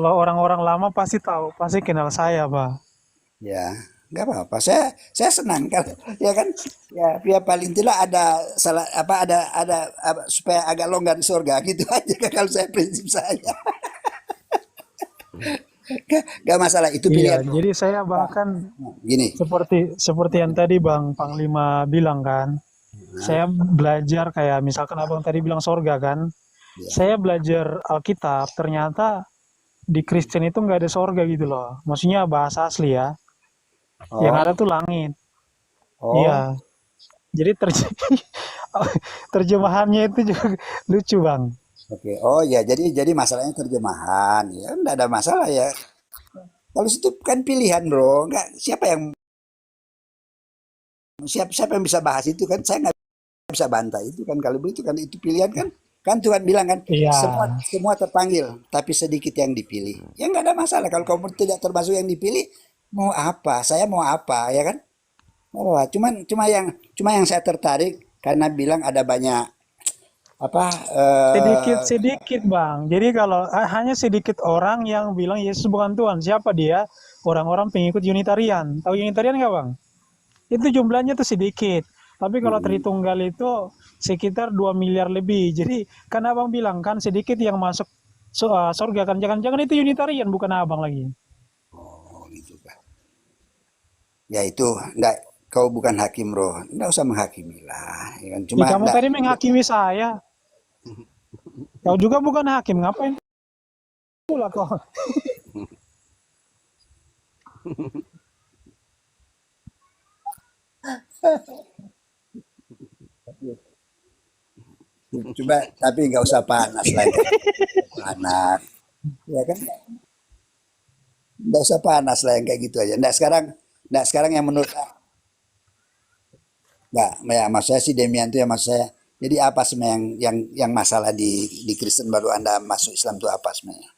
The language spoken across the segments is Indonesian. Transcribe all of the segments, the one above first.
kalau orang-orang lama pasti tahu, pasti kenal saya, Bang. Ya, nggak apa-apa. Saya senang kan, ya kan? Ya, ya paling tidak ada salah apa supaya agak longgar di surga gitu aja kan kalau saya prinsip saya. Nggak masalah itu Iya, pilihan bro. jadi saya Nah, bahkan gini, seperti seperti yang tadi Bang Panglima bilang kan, nah, saya belajar kayak misalkan Abang tadi bilang sorga kan, ya. saya belajar Alkitab, ternyata di Kristen itu nggak ada sorga gitu loh. Maksudnya bahasa asli ya, yang ada Oh, tuh langit. oh, Iya, jadi terjemahannya itu juga lucu Bang. oke. Oh ya, jadi masalahnya terjemahan. Ya, nggak ada masalah ya. Kalau situ kan pilihan bro. Nggak siapa yang bisa bahas itu kan? Saya nggak bisa bantah itu kan kalau begitu kan itu pilihan kan kan Tuhan bilang kan Iya, semua terpanggil tapi sedikit yang dipilih ya nggak ada masalah kalau kamu tidak termasuk yang dipilih mau apa saya mau apa ya kan oh cuma yang saya tertarik karena bilang ada banyak apa sedikit-sedikit Bang. Jadi kalau hanya sedikit orang yang bilang Yesus bukan Tuhan. Siapa dia? Orang-orang pengikut Unitarian. Tahu Unitarian nggak Bang? Itu jumlahnya tuh sedikit. Tapi kalau mm, Tritunggal itu sekitar 2 miliar lebih. Jadi kan Abang bilang kan sedikit yang masuk surga kan. Jangan-jangan itu Unitarian bukan Abang lagi. oh gitu kan ya itu enggak kau bukan hakim bro enggak usah menghakimi lah ya kan cuma Ih, kamu enggak tadi menghakimi saya. Kau juga bukan hakim. Ngapain pula kau? coba tapi nggak usah panas lah kayak panas ya kan nggak usah panas lah yang kayak gitu aja. Nggak sekarang yang menurut nggak, ya maksud saya sih Demian tuh ya maksud saya. Jadi apa sebenarnya yang masalah di Kristen baru Anda masuk Islam tuh apa sebenarnya?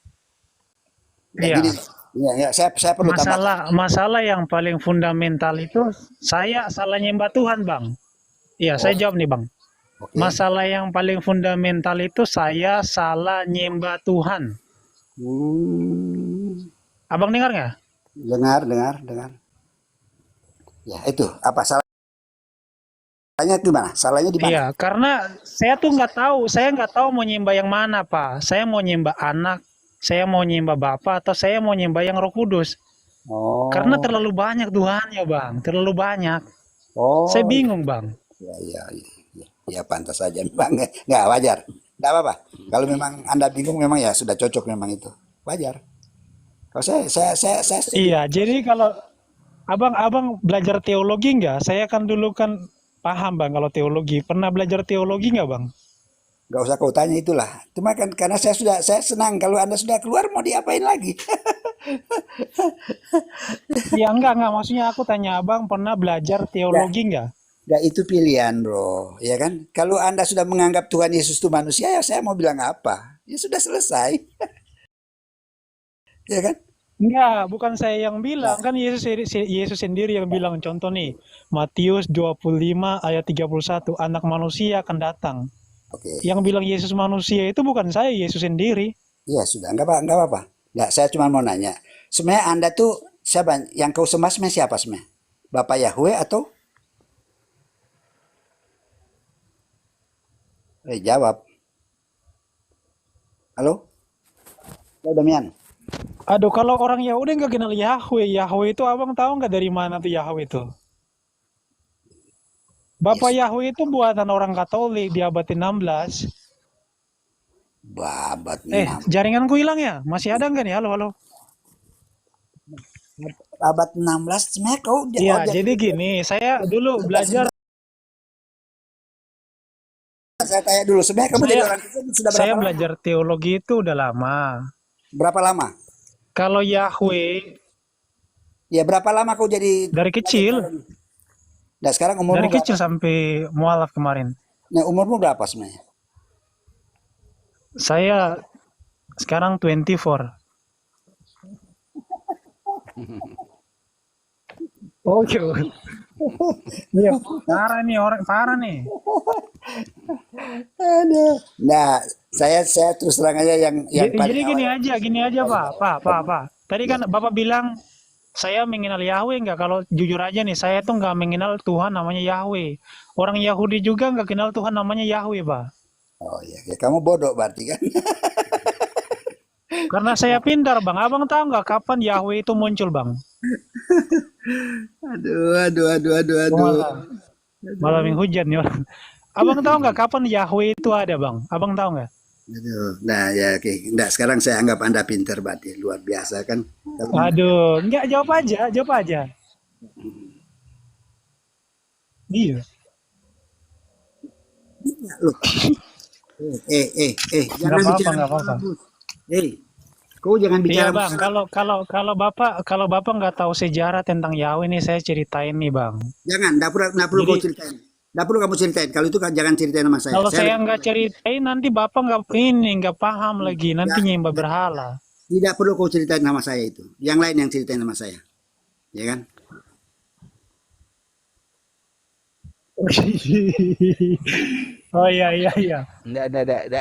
Nggak gini, Iya. ya, saya perlu tambahkan. Masalah masalah yang paling fundamental itu saya salah nyembah Tuhan, Bang. Iya, saya Oh, jawab nih, Bang. oke. Masalah yang paling fundamental itu saya salah nyembah Tuhan. Hmm, Abang dengar nggak? dengar, dengar, dengar. Ya itu apa salahnya gimana? Salahnya di mana? Iya, karena saya nggak tahu mau nyembah yang mana, Pak. Saya mau nyembah anak, saya mau nyembah Bapa, atau saya mau nyembah yang Roh Kudus. Karena Oh, terlalu banyak Tuhannya, Bang. Terlalu banyak. Saya oh, bingung, Bang. ya pantas saja memang nggak wajar. Nggak apa-apa. Kalau memang Anda bingung memang ya sudah cocok memang itu. Wajar. Kalau saya setuju. Iya, jadi kalau abang belajar teologi nggak? Saya kan dulu kan paham, Bang, kalau teologi. Pernah belajar teologi nggak, Bang? Nggak usah kau tanya itulah. Cuma kan karena saya senang kalau Anda sudah keluar mau diapain lagi? Iya, enggak. Maksudnya aku tanya abang pernah belajar Ya, teologi nggak? ya itu pilihan, bro. Ya kan? Kalau Anda sudah menganggap Tuhan Yesus itu manusia, ya saya mau bilang apa? Ya sudah selesai, ya kan? Enggak, bukan saya yang Ya, bilang. Kan Yesus sendiri yang bilang. Contoh nih, Matius 25 ayat 31, anak manusia akan datang. oke. Yang bilang Yesus manusia itu bukan saya, Yesus sendiri. Ya sudah, nggak apa-apa. Nggak, saya cuma mau nanya. Sebenarnya Anda tuh siapa? Yang kau sembah sebenarnya siapa sebenarnya? Bapak Yahweh atau? Jawab. Halo? Halo Damian. Aduh, kalau orang Yahudi nggak kenal Yahweh. Yahweh itu abang tahu nggak dari mana tuh Yahweh itu? Bapak Yes. Yahweh itu buatan orang Katolik di abad 16. Babat 6. Jaringanku hilang ya? Masih ada nggak nih? Halo, halo. Abad 16 sebenarnya kau Iya, oh jadi jadi gini, saya dulu sebentar, belajar, sebentar, saya tanya dulu sebenarnya kamu jadi saya orang Kristen sudah saya berapa lama? belajar teologi itu udah lama. Berapa lama? Kalau Yahweh Ya berapa lama kau jadi dari belajar kecil, teologi? Nah sekarang umurmu dari berapa? kecil sampai mualaf kemarin. Nah umurmu berapa sebenarnya? Saya sekarang 24. Oke. Iya, parah nih orang parah nih. Aduh. Nah saya terus terang aja yang paling Jadi awal. gini aja Pak. Tadi Ya, kan Bapak bilang saya mengenal Yahweh enggak? Kalau jujur aja nih, saya tuh nggak mengenal Tuhan namanya Yahweh. Orang Yahudi juga nggak kenal Tuhan namanya Yahweh, Pak. oh ya, ya kamu bodoh berarti kan? Karena saya pintar, Bang. Abang tahu nggak kapan Yahweh itu muncul, Bang? Aduh, aduh, aduh, aduh, Oh, aduh. malam yang hujan ya. Abang tahu nggak kapan Yahweh itu ada, Bang? Abang tahu nggak? Aduh. Nah, ya oke. Nah, sekarang saya anggap Anda pinter berarti. Luar biasa kan? Kalau Aduh, nggak jawab aja. Iya. loh, Nggak jangan apa-apa, bicara nggak masalah apa-apa. bos. Kau jangan Iya bicara bang, masalah. kalau bapak nggak tahu sejarah tentang Yahweh nih saya ceritain nih bang. Jangan, enggak perlu kau Jadi ceritain. Enggak perlu kamu ceritain. Kalau itu kan jangan ceritain sama saya. kalau Saya saya lebih nggak ceritain nanti bapak nggak paham lagi, nanti ya, nyembah berhala. tidak perlu kau ceritain sama saya itu. Yang lain yang ceritain sama saya. Ya kan? Oh iya iya iya, Enggak,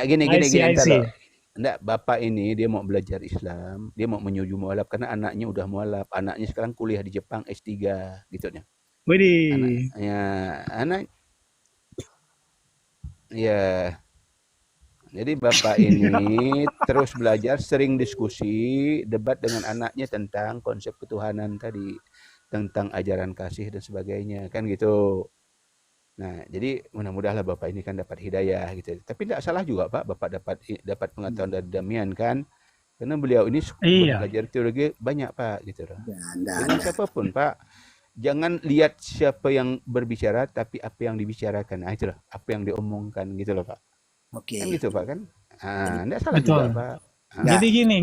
gini, I gini, see gini, I entar see. loh. Enggak, bapak ini dia mau belajar Islam, dia mau menuju mualaf karena anaknya udah mualaf. Anaknya sekarang kuliah di Jepang S3 gitu ya. Widih, Anaknya, anak, ya. Jadi bapak ini terus belajar, sering diskusi, debat dengan anaknya tentang konsep ketuhanan tadi, tentang ajaran kasih dan sebagainya, kan gitu. Nah, jadi mudah-mudahanlah bapak ini kan dapat hidayah gitu. Tapi tidak salah juga Pak, bapak dapat pengetahuan dari Damian kan, karena beliau ini iya belajar teologi banyak Pak gitu loh. Dengan Anda. siapapun Pak, jangan lihat siapa yang berbicara, tapi apa yang dibicarakan. Nah, itu loh, apa yang diomongkan gitu loh Pak. Kan Oke. gitu Pak kan? Ah, enggak salah juga betul. Pak. Ah, Enggak, Jadi gini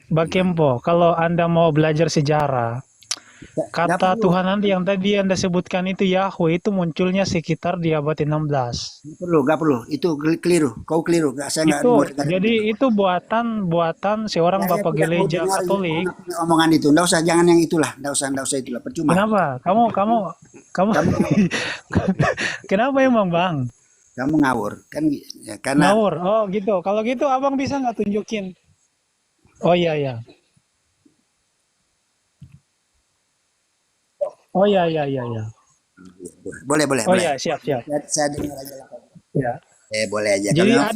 Pak Kempo, kalau anda mau belajar sejarah, enggak kata perlu. Tuhan nanti yang tadi anda sebutkan itu Yahweh itu munculnya sekitar di abad 16. Enggak perlu. Itu keliru. Kau keliru. Saya enggak Itu mau dengar itu. jadi itu buatan buatan seorang Saya bapak tidak mau gereja dengar Katolik. omongan itu. Enggak usah, jangan yang itulah. Enggak usah itulah. Percuma. Kenapa? Kamu Kamu kenapa emang Bang? kamu ngawur kan ya, karena Ngawur. Oh gitu. Kalau gitu abang bisa nggak tunjukin? Oh iya iya. Oh iya iya iya iya. boleh boleh Oh boleh. iya siap siap. Saya dengar aja lah. Ya. Boleh aja kalau Jadi memang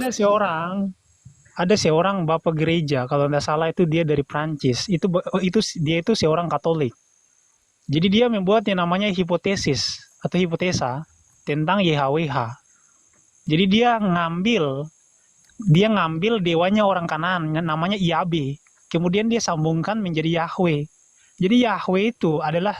ada seorang bapak gereja kalau nggak salah itu dia dari Prancis. Dia itu seorang Katolik. Jadi dia membuat yang namanya hipotesis atau hipotesa tentang YHWH. Jadi dia ngambil dewanya orang Kanaan namanya Iabe. Kemudian dia sambungkan menjadi Yahweh. Jadi Yahweh itu adalah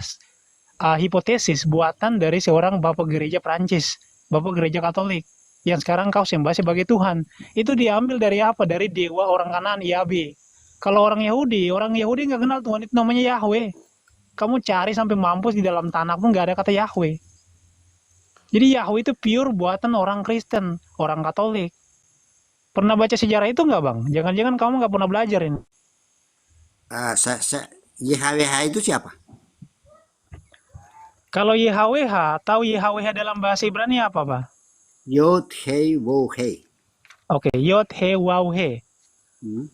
hipotesis buatan dari seorang bapak gereja Prancis, bapak gereja Katolik yang sekarang kau sembah sebagai Tuhan. Itu diambil dari apa? Dari dewa orang Kanaan Iabe. Kalau orang Yahudi nggak kenal Tuhan itu namanya Yahweh. Kamu cari sampai mampus di dalam tanah pun nggak ada kata Yahweh. Jadi Yahweh itu pure buatan orang Kristen, orang Katolik. Pernah baca sejarah itu nggak bang? Jangan-jangan kamu nggak pernah belajar ini. YHWH itu siapa? Kalau YHWH, tahu YHWH dalam bahasa Ibrani apa pak? Yod Hei Wo Hei. Oke, Yod He Waw He.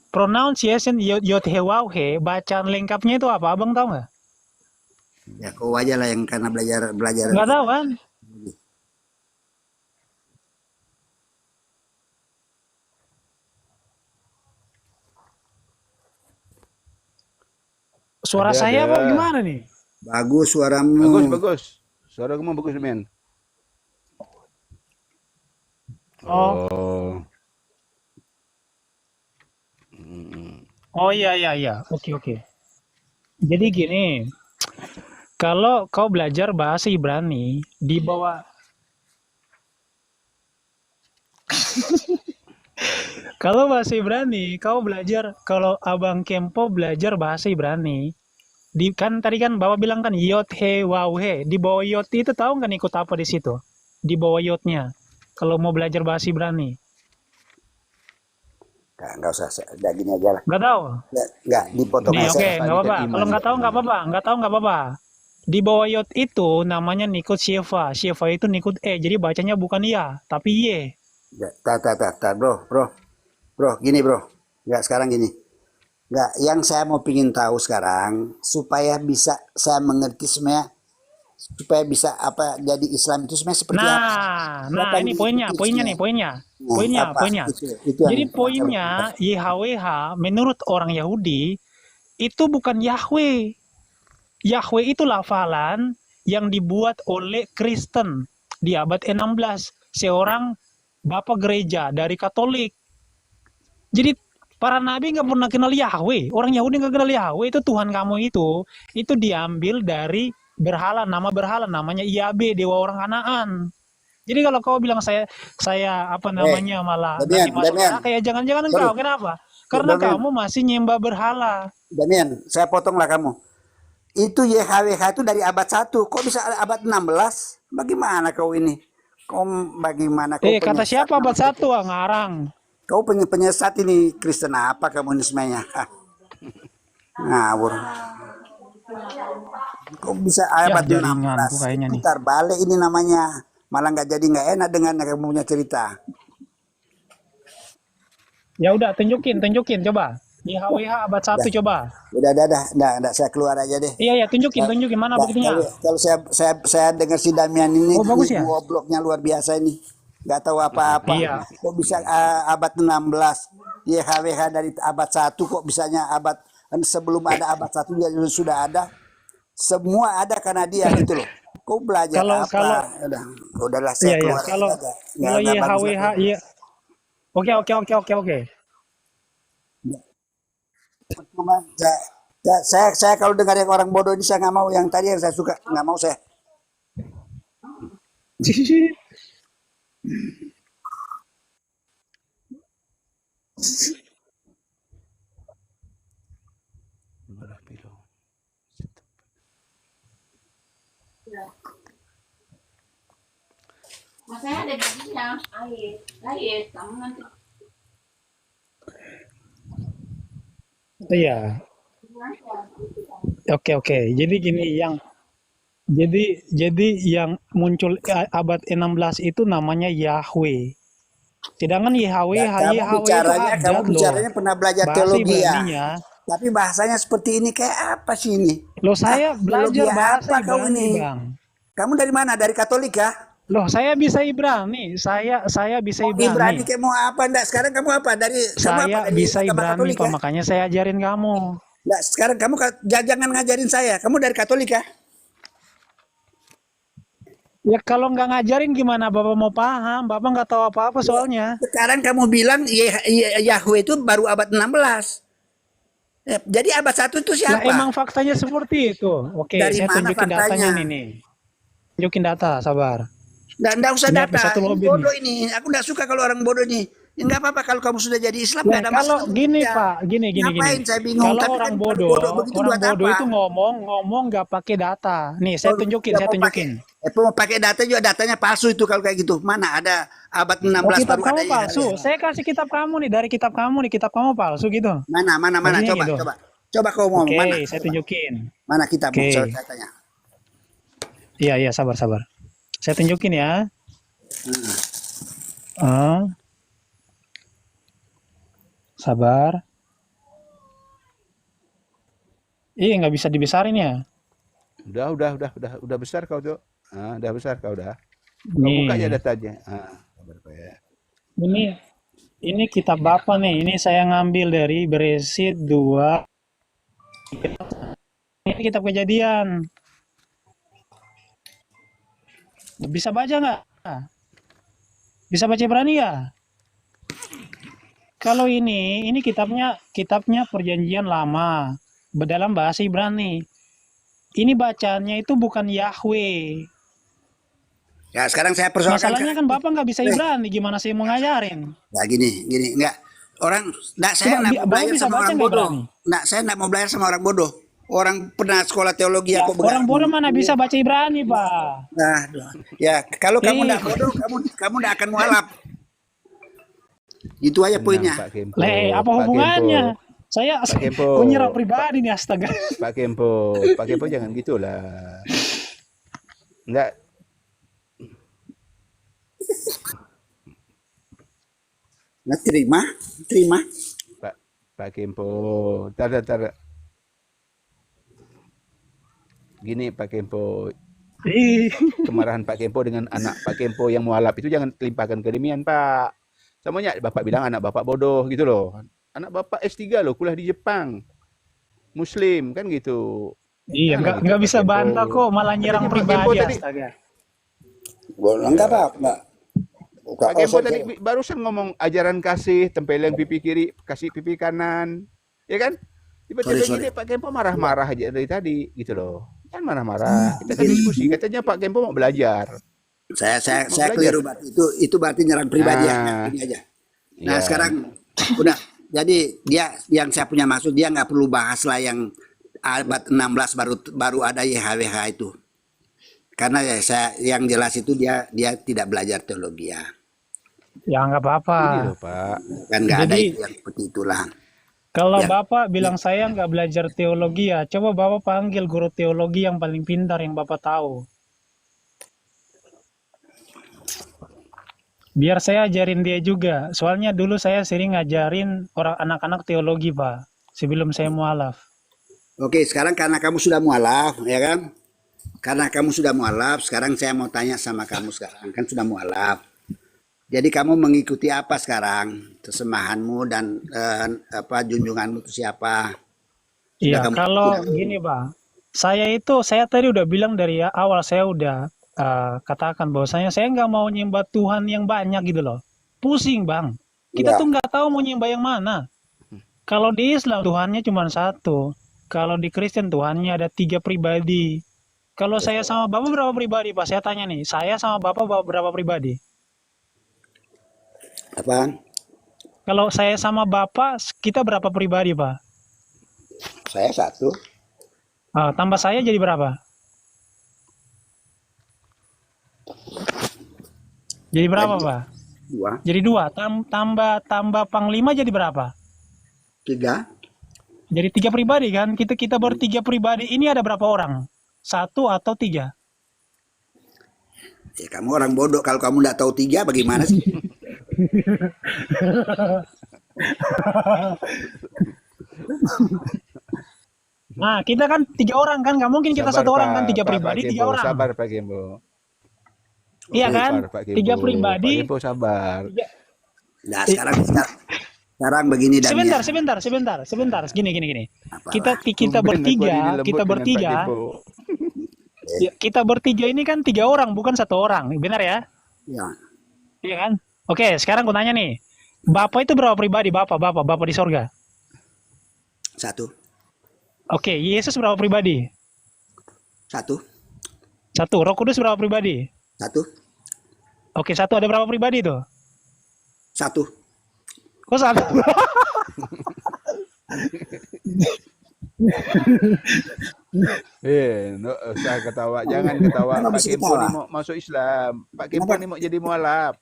Pronunciation Yod He Waw He, bacaan lengkapnya itu apa? Abang tahu nggak? Ya kau aja lah yang karena belajar belajar. Nggak tahu kan? Suara ada, saya apa ada. gimana nih? Bagus suaramu. Bagus, bagus. Suara kamu bagus, men. Oh, Oh. oh iya iya iya. Oke oke. Jadi gini, kalau kau belajar bahasa Ibrani di bawah kalau bahasa Ibrani, kalau Abang Kempo belajar bahasa Ibrani, kan tadi kan Bapak bilang kan Yod He Waw He, di bawah Yod itu tahu nggak ikut apa di situ? Di bawah Yodnya. Kalau mau belajar bahasa Ibrani, Enggak usah, udah gini aja lah. nggak tahu. Enggak dipotong Nih aja. oke, Apa nggak niat apa-apa. iman Kalau nggak tahu katanya. nggak apa-apa, nggak apa-apa. Di bawah Yod itu namanya Nikut Sheva. Sheva itu Nikut E, jadi bacanya bukan ya, tapi Y. Tar, bro, bro. Bro, gini bro. Nggak, sekarang gini. Nggak, yang saya mau pingin tahu sekarang supaya bisa saya mengerti sebenarnya, supaya bisa apa jadi Islam itu sebenarnya seperti apa? Nah, Siapa yang ini poinnya, diikuti poinnya nih, sebenarnya? poinnya, Nah, poinnya, apa poinnya. itu yang Jadi masalah. poinnya YHWH menurut orang Yahudi itu bukan Yahweh. Yahweh itu lafalan yang dibuat oleh Kristen di abad 16, seorang bapak gereja dari Katolik. Jadi para nabi nggak pernah kenal Yahweh. Orang Yahudi nggak kenal Yahweh, itu Tuhan kamu itu diambil dari berhala, nama berhala namanya Yabe, dewa orang Kanaan. Jadi kalau kau bilang saya apa Eh, namanya malah nanti Damian, masuk Damian, neraka, ya jangan-jangan sorry, engkau. Kenapa? Karena Damian, kamu masih nyembah berhala. Damian, saya potonglah kamu. Itu YHWH itu dari abad 1. Kok bisa abad 16? Bagaimana kau ini? Bagaimana kau Kata penyesat siapa abad namanya itu? 1 ngarang. Kau penyesat ini Kristen apa kamu ini sebenarnya? Hah, ngawur. Kok bisa Ya abad jaringanku 16? kayaknya nih. Putar balik ini namanya. Malah nggak jadi nggak enak dengan kamu punya cerita. Ya udah tunjukin coba. Di HWH abad Udah, 1 coba. udah, saya keluar aja deh. Iya ya, tunjukin Nah, tunjukin mana nah, buktinya. kalau saya dengar si Damian ini Oh bagus ya. gobloknya luar biasa ini. Nggak tahu apa-apa. Iya. Kok bisa abad 16? YHWH dari abad 1 kok bisanya sebelum ada abad 1 dia sudah ada. Semua ada karena dia gitu loh. Kau belajar Kalau kalau apa? Udahlah saya iya ya, keluar kalau aja. kalau Nggak bagus lah YHWH keluar. iya. Oke. Cuma saya kalau dengar yang orang bodoh ini saya nggak mau. Yang tadi yang saya suka nggak mau saya. Masanya ada bijinya, air, kamu nanti Iya. Oke. Jadi gini jadi yang muncul abad 16 itu namanya Yahweh. Sedangkan Ya, YHWH itu kamu abjad loh. bicaranya pernah belajar Bahasa teologi ya. Ibraninya. Tapi bahasanya seperti ini kayak apa sih ini? Loh Hah, saya teologi belajar bahasa apa kau Ibrani, ini? Bang. Kamu dari mana? Dari Katolik ya? Loh saya bisa Ibrani. Saya bisa Mau Ibrani Ibrani. kayak mau apa? Enggak, sekarang kamu apa? Kamu apa? Saya Dari bisa agama Ibrani, Katolik Pak. ya? Makanya saya ajarin kamu. Enggak, sekarang kamu jangan ngajarin saya. Kamu dari Katolik ya? Ya kalau nggak ngajarin gimana Bapak mau paham? Bapak nggak tahu apa-apa soalnya. Sekarang kamu bilang Yahweh itu baru abad 16. Jadi abad 1 itu Lah siapa? emang faktanya seperti itu. Oke, Dari saya mana tunjukin datanya faktanya? nih. Tunjukin data, sabar. Nggak usah Ini ada data. satu Ini lobby nih. bodoh ini. Aku nggak suka kalau orang bodoh ini. Ya nggak apa-apa kalau kamu sudah jadi Islam Nah, nggak ada kalau masalah. gini Ya. Pak, gini. Ngapain saya bingung. Kalau Tapi kan orang kalau bodoh begitu orang buat bodoh apa? itu ngomong nggak pakai data. Nih, Oh, saya mau pakai tunjukin. mau pakai data juga datanya palsu itu kalau kayak gitu. Mana ada abad Oh, 16 kitab baru ada kamu Yahweh. palsu. Saya kasih kitab kamu nih, dari kitab kamu palsu gitu. Mana Maksudnya coba gitu. coba. Coba kau ngomong mana? Oke, saya Coba. tunjukin. Mana kitabmu? Saya Oke. tanya. Iya, sabar. Saya tunjukin ya. Ah, sabar. Nggak bisa dibesarin ya. Udah besar kau, Cok. Udah besar kau dah. Kau buka aja Nih, datanya. Sabar Pak ya. ini kitab Bapak nih. Ini saya ngambil dari Beresit 2. Ini kitab Kejadian. Bisa baca nggak? Bisa baca Ibrani ya? Kalau ini kitabnya Perjanjian Lama, dalam bahasa Ibrani. Ini bacanya itu bukan Yahweh. Ya, sekarang saya persoalkan Masalahnya kan Bapak nggak bisa Ibrani, gimana saya mau ngajarin? Ya gini, enggak. Saya Coba enggak mau Bapak belajar bisa sama baca orang nggak bodoh. Ibrani? Saya enggak mau belajar sama orang bodoh. Orang pernah sekolah teologi Ya, aku orang bodoh mana bisa baca Ibrani, Pak? Nah, ya kalau kamu enggak Ih, bodoh, kamu enggak akan mualaf. Itu aja Tenang poinnya. Pak Kempo. apa Pak hubungannya? Kempo. Saya Pak Kempo. penyerang pribadi nih, astaga. Pak Kempo jangan gitulah. Enggak. Nah, terima. Pak Pak Kempo. Tar. Gini Pak Kempo, Ih, kemarahan Pak Kempo dengan anak Pak Kempo yang mualaf itu jangan limpahkan ke demian, Pak. Semuanya Bapak bilang anak Bapak bodoh gitu loh. Anak Bapak S3 loh, kuliah di Jepang. Muslim kan gitu. iya, Janganlah gitu nggak Pak bisa bantah Kempo. kok, malah nyerang Katanya Pak Kempo pribadi, tadi, astaga. Boleh enggak ya, apa-apa. Bukan. Pak Oh, Kempo saya tadi barusan ngomong ajaran kasih, tempeleng pipi kiri, kasih pipi kanan. Ya kan? Tiba-tiba sorry. gini Pak Kempo marah-marah aja dari tadi gitu loh. Kan marah-marah. Kita kan diskusi. Katanya Pak Kempo mau belajar. Mau Saya belajar. keliru berarti. Itu berarti nyerang pribadi ya. Ah, Ini aja. Nah, ya. sekarang udah. Jadi dia yang saya punya maksud dia nggak perlu bahas lah yang abad 16 baru ada YHWH itu. Karena ya saya yang jelas itu dia tidak belajar teologi ya. Ya nggak apa-apa. Ini loh Pak. Kan nggak ada Jadi itu yang seperti itulah. kalau Ya. Bapak bilang saya nggak belajar teologi ya, coba Bapak panggil guru teologi yang paling pintar yang Bapak tahu. Biar saya ajarin dia juga. Soalnya dulu saya sering ngajarin orang anak-anak teologi, Pak. Sebelum saya mualaf. Oke, sekarang karena kamu sudah mualaf, ya kan? Karena kamu sudah mualaf, sekarang saya mau tanya sama kamu sekarang, kan sudah mualaf. Jadi kamu mengikuti apa sekarang? Terjemahanmu dan apa junjunganmu itu siapa? Sudah Iya, kamu kalau gini, Bang. Saya tadi udah bilang dari awal, saya udah katakan bahwasanya saya nggak mau nyembah Tuhan yang banyak gitu loh. Pusing, Bang. Kita ya. tuh nggak tahu mau nyembah yang mana. Kalau di Islam Tuhannya cuma satu. Kalau di Kristen Tuhannya ada 3 pribadi. Kalau saya sama Bapak berapa pribadi, Pak? Saya tanya nih, saya sama Bapak berapa pribadi? Apaan? Kalau saya sama Bapak, kita berapa pribadi, Pak? Saya satu. Tambah saya jadi berapa? Jadi berapa, Jadi Pak? dua, Jadi 2. Tambah panglima jadi berapa? tiga. Jadi 3 pribadi kan? Kita bertiga pribadi. Ini ada berapa orang? 1 atau 3? Ya kamu orang bodoh kalau kamu nggak tahu tiga, bagaimana sih? Nah, kita kan 3 orang kan? Nggak mungkin kita Sabar 1 orang kan? Pak, 3 Pak pribadi, 3 Kempo, orang. sabar Pak Kempo. Iya Oke. kan? Sabar Pak 3 Kempo. Pak pribadi. Kempo sabar. tiga- Nah, eh, sekarang begini Sebentar, Damian. sebentar. Gini. Apalah. Kita Tumben aku ini bertiga, lembut dengan Pak Kempo. kita bertiga ini kan 3 orang, bukan 1 orang. Benar ya? Ya, Iya kan? Oke, sekarang aku tanya nih. Bapak itu berapa pribadi? Bapak di sorga. satu, Oke, Yesus berapa pribadi? satu, 1. Roh Kudus berapa pribadi? satu, Oke, 1 ada berapa pribadi tuh? satu. Kok 1? No, usah ketawa, jangan ketawa. Kenapa Pak mesti Kempo ketawa? ini mau masuk Islam. Pak Kempo Kenapa? ini mau jadi mualaf.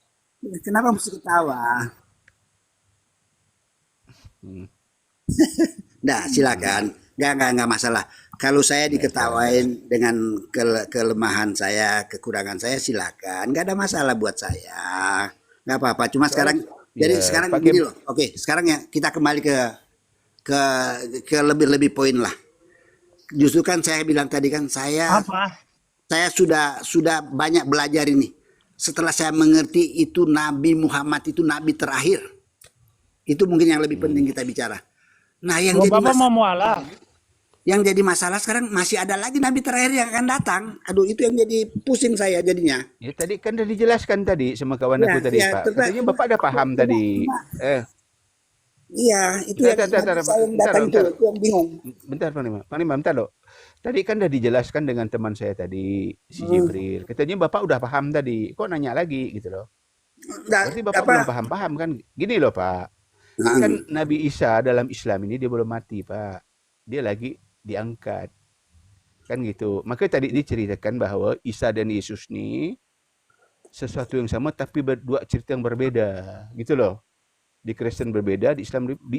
Kenapa mesti ketawa? Hmm. Nah, silakan. Nggak masalah. Kalau saya diketawain dengan kelemahan saya, kekurangan saya, silakan. Nggak ada masalah buat saya. Nggak apa-apa. Cuma sekarang, jadi Ya, sekarang Pak begini Kempo. loh. Oke, sekarang ya kita kembali ke lebih poin lah. Justru kan saya bilang tadi kan saya Apa? sudah banyak belajar ini. Setelah saya mengerti itu Nabi Muhammad itu nabi terakhir. Itu mungkin yang lebih penting kita bicara. Nah, Kalau Bapak mau mualaf, yang jadi masalah sekarang masih ada lagi nabi terakhir yang akan datang. Aduh, itu yang jadi pusing saya jadinya. Ya tadi kan udah dijelaskan tadi sama kawan aku Ya, tadi ya, Pak. tetap- Katanya Bapak ada paham tadi. Iya, itu yang Bentar, saya yang bentar, datang bentar. itu yang bingung. Bentar Panglima, bentar loh. Tadi kan udah dijelaskan dengan teman saya tadi, si Jibril. Katanya Bapak udah paham tadi. Kok nanya lagi gitu loh. Nah, Berarti Bapak belum paham-paham kan? Gini loh Pak. Nah, Kan Nabi Isa dalam Islam ini dia belum mati Pak. Dia lagi diangkat. Kan gitu. Maka tadi diceritakan bahwa Isa dan Yesus ini sesuatu yang sama tapi berdua cerita yang berbeda. Gitu loh. Di Kristen berbeda, di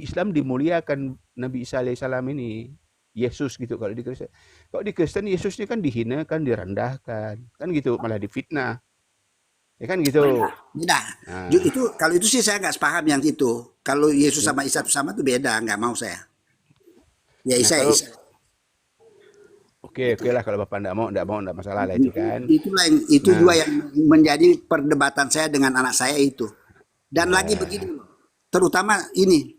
Islam dimuliakan Nabi Isa alaihissalam ini. Yesus gitu kalau di Kristen. Kalau di Kristen Yesus ini kan dihinakan, direndahkan. Kan gitu, malah difitnah. Ya kan gitu. Beda. Nah, Itu kalau itu sih saya nggak sepaham yang itu. Kalau Yesus sama Isa itu sama tuh beda, nggak mau saya. Ya nah Isa, kalau Isa. oke Itu. oke lah kalau bapak enggak masalah lah itu kan. Itulah yang itu juga Nah, yang menjadi perdebatan saya dengan anak saya itu. Dan lagi ya, begini, terutama ini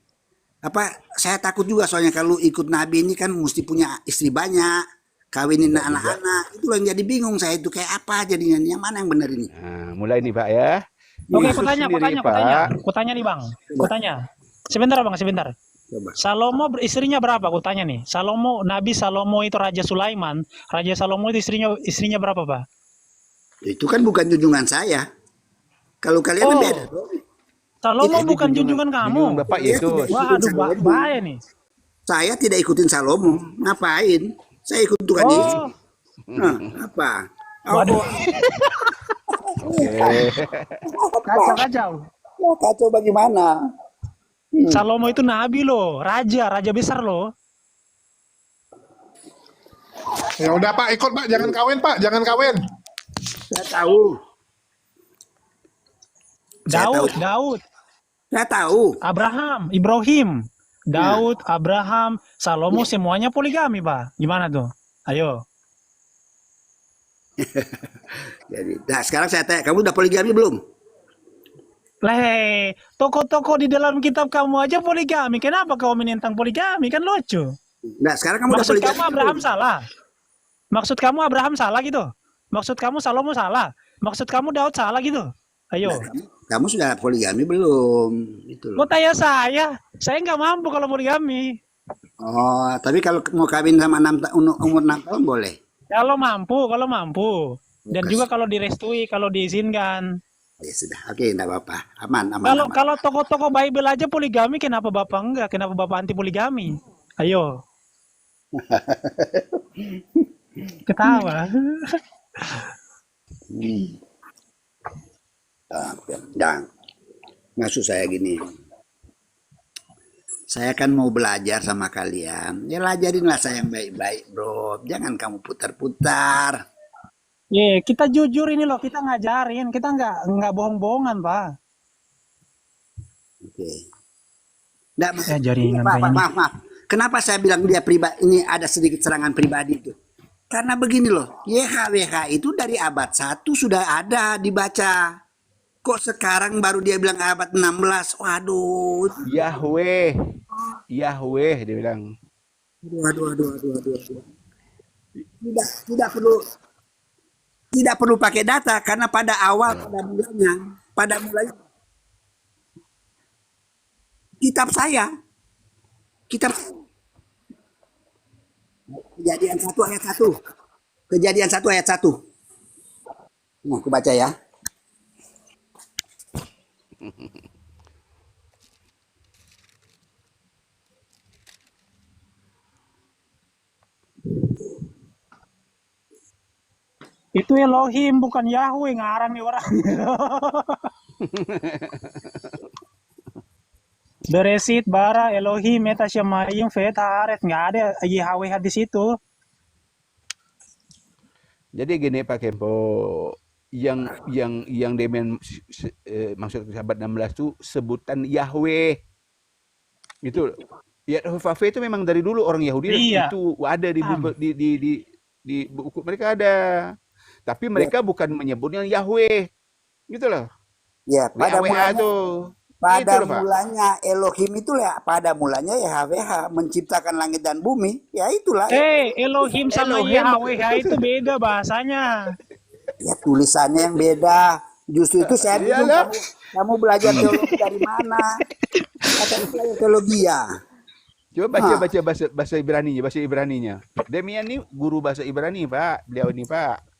apa? Saya takut juga soalnya kalau ikut Nabi ini kan mesti punya istri banyak, kawinin enggak juga. anak-anak. Itu yang jadi bingung saya itu kayak apa jadinya? Yang mana yang benar ini? Nah, mulai nih Pak ya. Oke, Iya, Yesus sendiri Pak. kutanya nih bang, coba, kutanya. Sebentar bang, sebentar. coba. Salomo istrinya berapa? Kutanya nih. Nabi Salomo itu Raja Sulaiman. Raja Salomo itu istrinya berapa pak? Itu kan bukan junjungan saya. Kalau kalian kan beda. Oh, Salomo Ini bukan junjungan kamu. junjungan Bapak Saya tidak Yesus. ikutin Waduh, Salomo. bahaya nih. Saya tidak ikutin Salomo. Ngapain? Saya ikut Tuhan Yesus. Oh, Nah, apa? Oh, waduh, Oke. kacau. kacau bagaimana? Salomo itu nabi loh, raja besar loh. Ya udah Pak, ikut Pak, jangan kawin Pak, jangan kawin. Saya tahu. Saya tahu. Daud, Saya tahu. Abraham, Ibrahim, Daud, Abraham, Salomo semuanya poligami pak. Gimana tuh? Ayo. Jadi, nah sekarang saya tanya, kamu udah poligami belum? Leh, toko-toko di dalam kitab kamu aja poligami. Kenapa kau menentang poligami? Kan lucu. Nah sekarang kamu udah Maksud poligami kamu belum? Abraham salah? Maksud kamu Abraham salah gitu? Maksud kamu Salomo salah? Maksud kamu Daud salah gitu? Ayo. Nah, kamu sudah poligami belum? Itu Kok loh. tanya saya nggak mampu kalau poligami. Oh, tapi kalau mau kawin sama umur 6 tahun boleh. Kalau mampu. Dan juga kalau direstui, kalau diizinkan. Ya sudah, oke, enggak apa-apa. Aman, aman, Kalau aman. kalau tokoh-tokoh Bible aja poligami, kenapa Bapak enggak? Kenapa Bapak anti poligami? Ayo. Ketawa. Jangan, maksud saya gini. Saya kan mau belajar sama kalian. Ya ajarinlah saya yang baik-baik, bro. Jangan kamu putar-putar. Kita jujur ini loh, kita ngajarin, kita nggak bohong-bohongan, Pak. Oke. Nggak, Jaringan maaf, kayaknya. maaf. Kenapa saya bilang dia pribadi? Ini ada sedikit serangan pribadi itu. Karena begini loh, YHWH itu dari abad 1 sudah ada dibaca. Kok sekarang baru dia bilang abad 16? Waduh. Yahweh. Yahweh dia bilang. Waduh. Tidak perlu pakai data karena pada awal pada mulanya kitab Kejadian 1 ayat 1. Kejadian 1 ayat 1. Nah, aku baca ya. Itu Elohim bukan Yahweh, ngarang nih orang. Beresit bara Elohim meta Shemayim fet haaret, nggak ada Yahweh di situ. Jadi gini Pak Kempo, yang Demian maksud sahabat 16 itu sebutan Yahweh. Itu Yahweh itu memang dari dulu orang Yahudi Iya. itu ada di buku mereka ada. Tapi mereka bukan menyebutnya Yahweh. Gitu loh. Ya, pada WA mulanya tuh. pada Gitu loh, Pak. mulanya Elohim itulah pada mulanya YHWH menciptakan langit dan bumi. Ya itulah. Elohim sama Elohim. Yahweh itu beda bahasanya. Ya tulisannya yang beda. Justru itu saya bingung Iyalah. kamu belajar teologi dari mana? Katanya belajar teologi ya. Coba baca bahasa Ibraninya. Demian nih guru bahasa Ibrani, Pak. Beliau ini, Pak.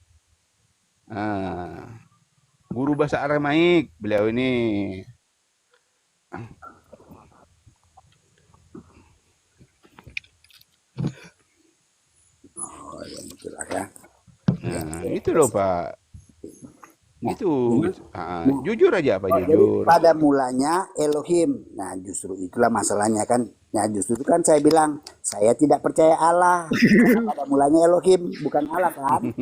Guru bahasa Aramaik beliau ini. Oh, ya itulah ya. Nah, itu loh, Pak. Itu. Jujur aja, Pak, Jadi jujur. pada mulanya Elohim. Nah, justru itulah masalahnya kan Ya justru itu kan saya bilang, saya tidak percaya Allah. Karena pada mulanya Elohim, bukan Allah kan.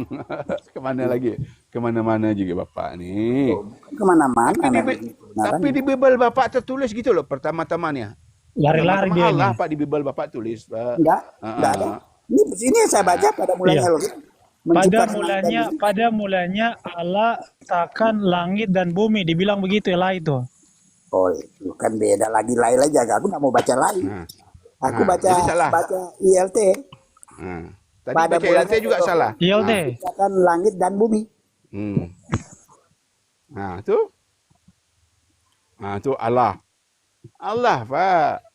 Kemana lagi? Kemana-mana juga Bapak nih. Oh, bukan kemana-mana Tapi di, memang tapi kebenarannya. di Bible Bapak tertulis gitu loh pertama-tamanya. Lari-lari Nama-nama dia Allah ini. Pak di Bible Bapak tulis, Pak. Enggak ada. Ini yang saya baca pada mulanya Iya. Elohim menciptakan langit dan bumi. Pada mulanya Allah takkan langit dan bumi, dibilang begitu Ela itu. Oh, itu kan beda lagi lain aja. Aku nggak mau baca lain. Nah, Aku nah, jadi salah. baca ILT. Nah, tadi Pada baca mulanya LT juga Elohim salah. ILT. menciptakan langit dan bumi. Hmm. Nah, tuh Allah. Allah, Pak.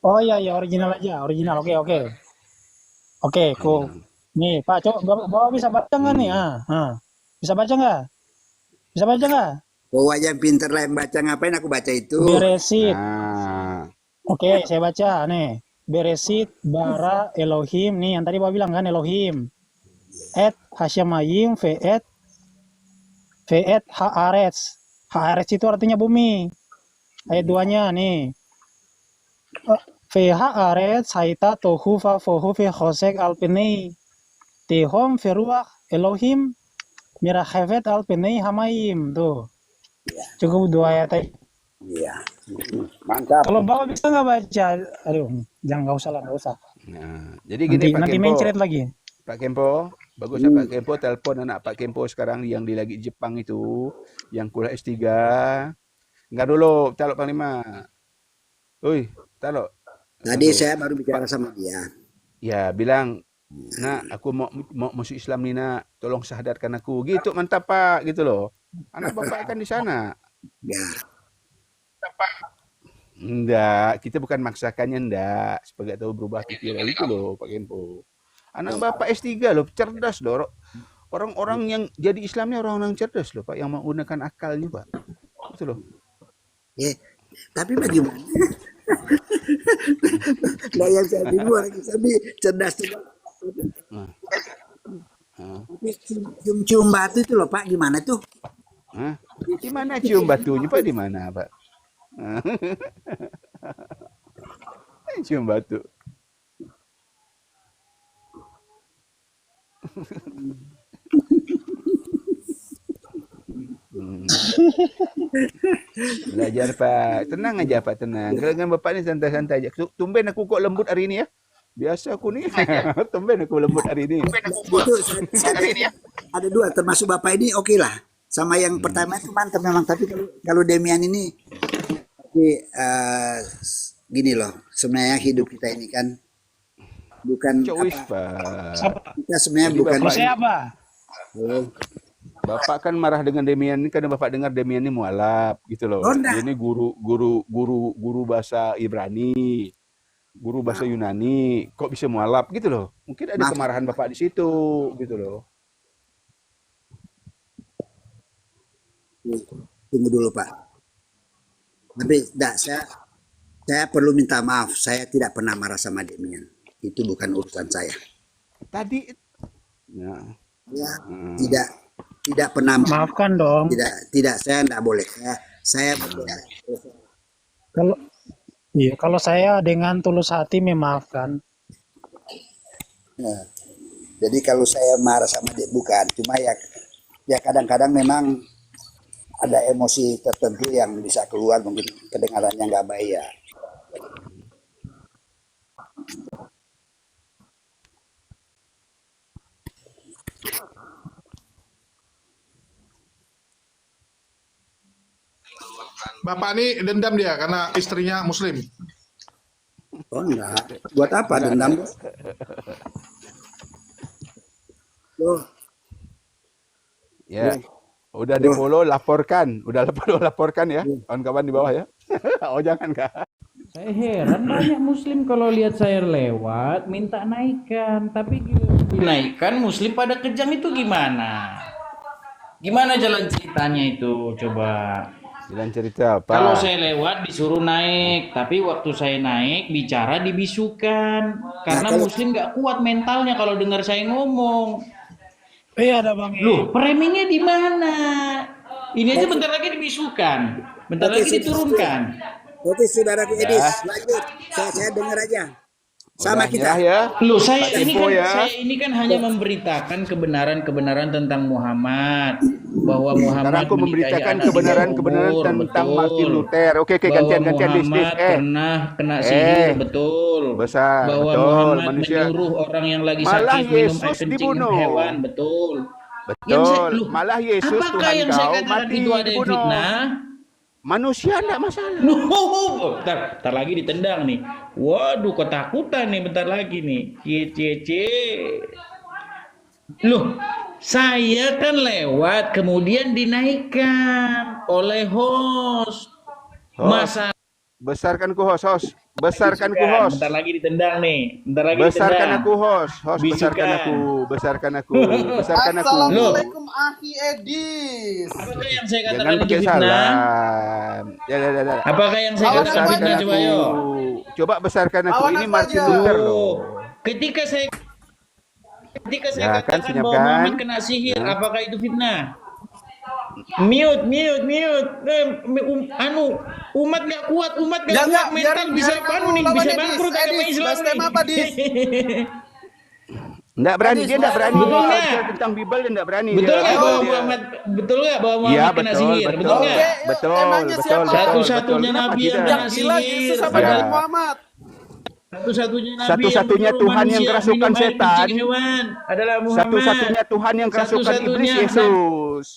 Oh iya, original aja, original. Oke. Oke, cool. Nih, Pak, coba Bapak bisa baca nggak nih? Bisa baca nggak? Bisa baca nggak? Oh, aja yang pinter lah yang baca, ngapain aku baca itu. Beresit. Nah, Oke, saya baca nih. Beresit bara Elohim nih yang tadi Bapak bilang kan Elohim. Et hasyamayim ve'et haaretz. Haaretz itu artinya bumi. Ayat 2-nya nih. Ve haaretz haita tohu fa fohu ve chosek al penei. Tehom veruach Elohim mirachevet al penei hamayim. Tuh. Cukup 2 ayat aja. Iya. Mantap. Kalau Bapak bisa nggak baca? Aduh, nggak usah lah, nggak usah. nah, jadi gini Pak Nanti Kempo. mencret lagi. Pak Kempo, bagus ya Pak Kempo telepon anak Pak Kempo sekarang yang di lagi Jepang itu, yang kuliah S3. Enggak dulu, talok Panglima. Uy, talok. Tadi Aduh. saya baru bicara sama dia. Ya, bilang, "Nak, aku mau masuk Islam nih, Nak. Tolong syahadatkan aku." Gitu, mantap Pak, gitu loh. Anak Bapak kan di sana. Ya. Enggak, kita bukan maksakannya enggak, supaya tahu berubah pikiran itu loh Pak Kempo. Anak Bapak S3 loh, cerdas loh. Orang-orang yang jadi Islamnya orang-orang cerdas loh Pak, yang menggunakan akalnya Pak. Itu loh. Tapi bagaimana? Nah, yang saya bingung lagi, saya cerdas juga. Nah. Tapi cium-cium batu itu loh Pak, gimana tuh? Hah? Di mana cium batunya Pak? Di mana Pak? Cium batu. Belajar Pak, tenang aja Pak, tenang. Dengan Bapak ini santai-santai aja. Tumben aku kok lembut hari ini ya. Biasa aku nih, tumben aku lembut hari ini. Itu saya ada 2, termasuk Bapak ini oke lah. Sama yang pertama itu mantap memang. Tapi kalau Demian ini, tapi gini loh, sebenarnya hidup kita ini kan bukan Choice apa, Pak. kita sebenarnya Jadi bukan. Kalau saya apa? Bapak kan marah dengan Demian ini karena Bapak dengar Demian ini mualaf gitu loh. Oh, enggak. Dia ini guru bahasa Ibrani, guru bahasa Yunani, kok bisa mualaf gitu loh. Mungkin ada Maaf. kemarahan Bapak di situ gitu loh. Tunggu dulu Pak. Tapi enggak, saya perlu minta maaf. Saya tidak pernah marah sama Demian. Itu bukan urusan saya. Tadi ya. Ya, tidak pernah. Maafkan dong. Tidak, saya enggak boleh. Saya Kalau saya dengan tulus hati memaafkan. jadi kalau saya marah sama dia bukan, cuma ya kadang-kadang memang ada emosi tertentu yang bisa keluar, mungkin kedengarannya nggak baik ya. Bapak ini dendam dia karena istrinya Muslim. Oh enggak, buat apa dendam? Loh, Ya. Udah di follow, laporkan. Udah laporkan ya, kawan-kawan di bawah ya. Oh jangan Kak. Saya heran banyak muslim kalau lihat saya lewat minta naikkan, tapi dinaikkan muslim pada kejam itu gimana? Gimana jalan ceritanya itu coba? Jalan cerita apa? Kalau saya lewat disuruh naik, tapi waktu saya naik bicara dibisukan karena muslim nggak kuat mentalnya kalau dengar saya ngomong. Iya ada Bang. Loh, framingnya di mana? Ini aja bentar lagi dibisukan, bentar lagi diturunkan. Berarti saudaraku Edis, Ya, lanjut. Saya dengar aja. udah Sama nyerah kita. ya. Loh, Pak Tempo ya. saya ini kan hanya memberitakan kebenaran-kebenaran tentang Muhammad, bahwa Sekarang Muhammad aku menikahi memberitakan anak di bawah kebenaran-kebenaran umur, tentang betul. Martin Luther. Oke, Bahwa gantian list. Muhammad pernah kena sihir, betul. Besar, Bahwa betul. Muhammad Manusia. menyuruh orang yang lagi Malah sakit minum air Yesus kencing dibunuh. hewan, betul. Yang saya, Betul. loh, Malah Yesus apakah Tuhan yang saya kau katakan mati itu ada yang dibunuh. fitnah? Manusia enggak masalah. Bentar lagi ditendang nih. Waduh, ketakutan nih bentar lagi nih. Cie. Loh, saya kan lewat kemudian dinaikkan oleh host. Masa Besarkan ku host. Besarkan ku host. bentar lagi ditendang nih. Bentar lagi Besarkan ditendang. aku host. Besarkan Bisukan. aku. Besarkan aku. Besarkan aku. Assalamualaikum Aki Edis. Apakah yang saya Jangan katakan itu pakai fitnah? salam. Ya. Apakah yang saya katakan Besarkan fitnah, coba aku. yuk? Coba besarkan aku. Lawan Ini apa Martin aja? Luther loh. Oh, ketika saya Ya, kan, katakan senyap bahwa kan? Muhammad kena sihir, apakah itu fitnah? Mute. Umat nggak kuat Jangan, mental bisa biarin nih, lawan bisa Edis. bangkrut agama Edis, Islam bahas tema apa, Dis? Enggak berani, dia enggak berani. Betul Kalau nggak? bicara tentang Bible dia enggak berani. Betul nggak bahwa dia- Muhammad Iya, kena betul, sihir? Betul nggak? Betul, Emangnya betul, siapa? betul, Satu-satunya betul. nabi Kenapa yang tidak? kena Yang gila sihir. Yesus sama Ya. Nabi Muhammad. Satu-satunya nabi Satu-satunya yang menyuruh Tuhan yang manusia kerasukan minum air setan. kencing hewan adalah Muhammad. Satu-satunya Tuhan yang kerasukan iblis Satu-satunya Yesus.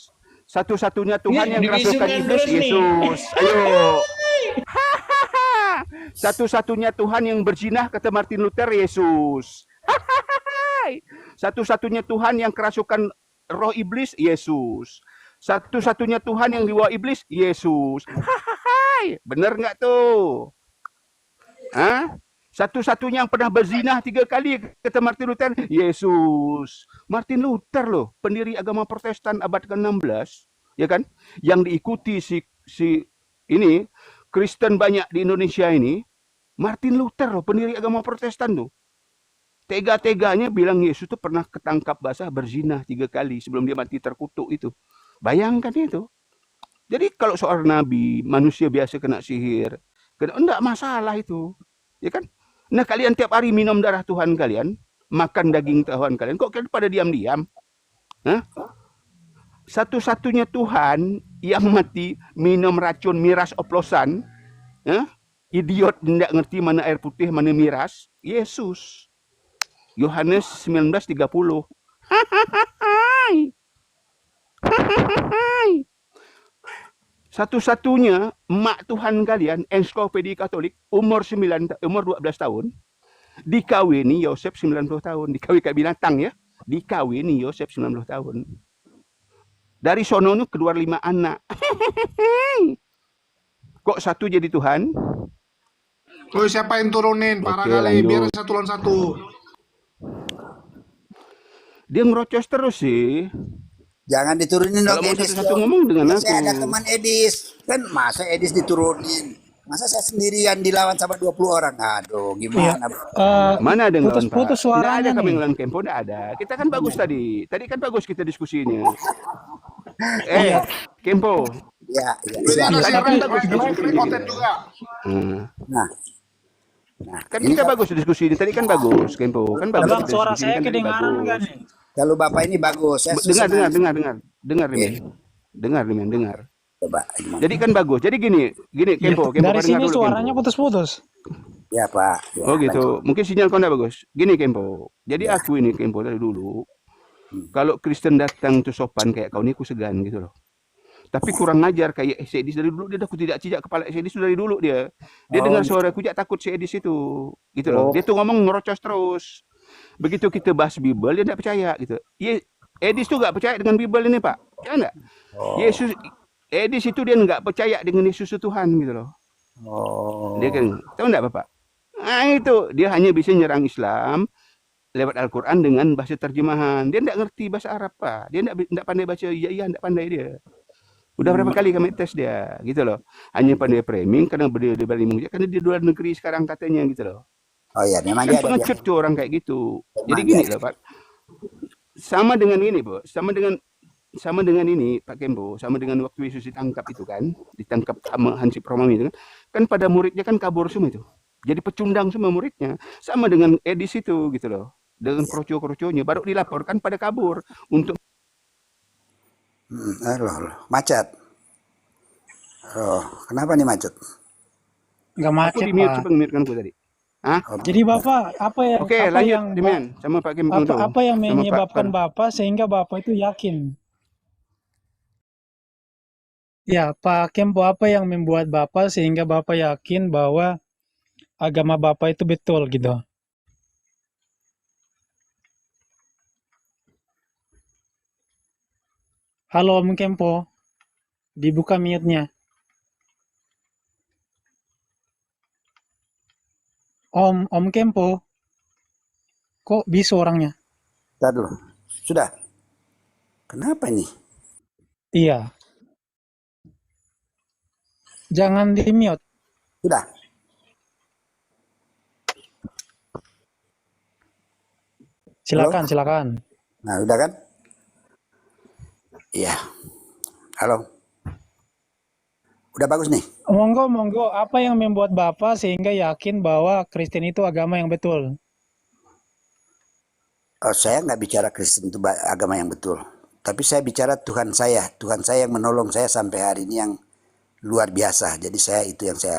Satu-satunya Tuhan Ini yang kerasukan dibisukan iblis terus nih. Yesus. Ayo. Satu-satunya Tuhan yang berzinah kata Martin Luther Yesus. Satu-satunya Tuhan yang kerasukan roh iblis Yesus. Satu-satunya Tuhan yang dibawa iblis Yesus. Bener nggak tuh? Hah? Satu-satunya yang pernah berzinah 3 kali kata Martin Luther Yesus. Martin Luther loh, pendiri agama Protestan abad ke-16, ya kan? Yang diikuti si ini Kristen banyak di Indonesia ini. Martin Luther loh, pendiri agama Protestan tuh. Tega-teganya bilang Yesus tuh pernah ketangkap basah berzinah 3 kali sebelum dia mati terkutuk itu. Bayangkan itu. Jadi kalau seorang nabi, manusia biasa kena sihir, enggak masalah itu. Ya kan? Nah, kalian tiap hari minum darah Tuhan kalian, makan daging Tuhan kalian, kok kalian pada diam-diam? Hah? Satu-satunya Tuhan yang mati minum racun miras oplosan, idiot tidak ngerti mana air putih, mana miras, Yesus. Yohanes 19:30. Satu-satunya emak Tuhan kalian, ensiklopedia Katolik, umur 12 tahun, dikawini Yosef 90 tahun. Dikawin kayak binatang ya. Dikawini Yosef 90 tahun. Dari sononya keluar 5 anak. Kok satu jadi Tuhan? Oh, siapa yang turunin? Parah Oke, kali, lanjut. biar 1 lawan 1. Dia ngerocos terus sih. Jangan diturunin Kalau dong mau Edis. satu-satu dong. ngomong dengan aku. Saya ada teman Edis. Kan masa Edis diturunin? Masa saya sendirian dilawan sama 20 orang? Aduh, gimana? Mana ada yang lawan, Pak? Putus-putus Nggak suaranya ada kami nih. ngelawan Kempo, nggak ada. Kita kan bagus tadi. Tadi kan bagus kita diskusinya. Kempo. Ya, Ini siap. ada Tadi siapa kan yang bagus live diskusi konten kita. juga. Nah, Kan ini kita bagus diskusi ini. Tadi kan bagus, Kempo. Kan bagus. Abang, kita suara diskusi ini saya kan tadi kedengaran bagus. nggak nih? kalau Bapak ini bagus. Saya Dengar, senang. dengar, Mimin. Dengar. Coba. Gimana? Jadi kan bagus. Jadi gini, Kempo. Dari dengar sini dulu, suaranya Kempo. putus-putus. Ya, Pak. Ya, Oh gitu. Mungkin sinyal kau nggak bagus. Gini Kempo. Jadi aku ini Kempo dari dulu. Kalau Kristen datang tuh sopan kayak kau ini aku segan gitu loh. Tapi kurang ngajar kayak si Edis dari dulu dia dah aku tidak cijak kepala si Edis dari dulu dia. Dia dengar suara aku takut si Edis itu. Gitu loh. Dia tuh ngomong ngerocos terus. Begitu kita bahas Bible dia tidak percaya gitu. Edis tuh nggak percaya dengan Bible ini Pak. Ya enggak? Yesus Edis itu dia nggak percaya dengan Yesus itu Tuhan gitu loh. Dia kan tahu enggak Bapak? Nah itu dia hanya bisa nyerang Islam lewat Al-Quran dengan bahasa terjemahan. Dia enggak ngerti bahasa Arab Pak. Dia enggak pandai baca iya enggak pandai dia. Udah berapa kali kami tes dia gitu loh. Hanya pandai framing karena beliau di Bali Mujib karena di luar negeri sekarang katanya gitu loh. Oh iya, memang Kan dia ada. pengecut tuh orang kayak gitu. Jadi gini loh Pak. Sama dengan ini, Bu. Sama dengan ini Pak Kembo, sama dengan waktu Yesus ditangkap itu kan, ditangkap sama Hansip Romawi itu kan. kan pada muridnya kan kabur semua itu. Jadi pecundang semua muridnya. Sama dengan Edis itu gitu loh. Dengan kroco-kroconya baru dilaporkan pada kabur untuk Loh, macet. Oh, kenapa nih macet? Nggak aku macet, di mute, Pak. coba mute-kan aku tadi. Hah? Oh, Jadi Bapak, Oke, apa lanjut yang Demian sama Pak Kim Peng tuh. apa yang Sama Pak menyebabkan Par. Bapak sehingga Bapak itu yakin? Ya, Pak Kempo, apa yang membuat Bapak sehingga Bapak yakin bahwa agama Bapak itu betul gitu? Halo Om Kempo, dibuka mute-nya. Om Kempo, kok bisu orangnya? Bentar dulu. Sudah. Kenapa ini? Iya, jangan di mute. Sudah. Silakan, silakan. Nah, udah kan? Iya. Halo. Udah bagus nih. Monggo, apa yang membuat Bapak sehingga yakin bahwa Kristen itu agama yang betul? Oh, saya nggak bicara Kristen itu agama yang betul. Tapi saya bicara Tuhan saya. Tuhan saya yang menolong saya sampai hari ini yang luar biasa. Jadi saya itu yang saya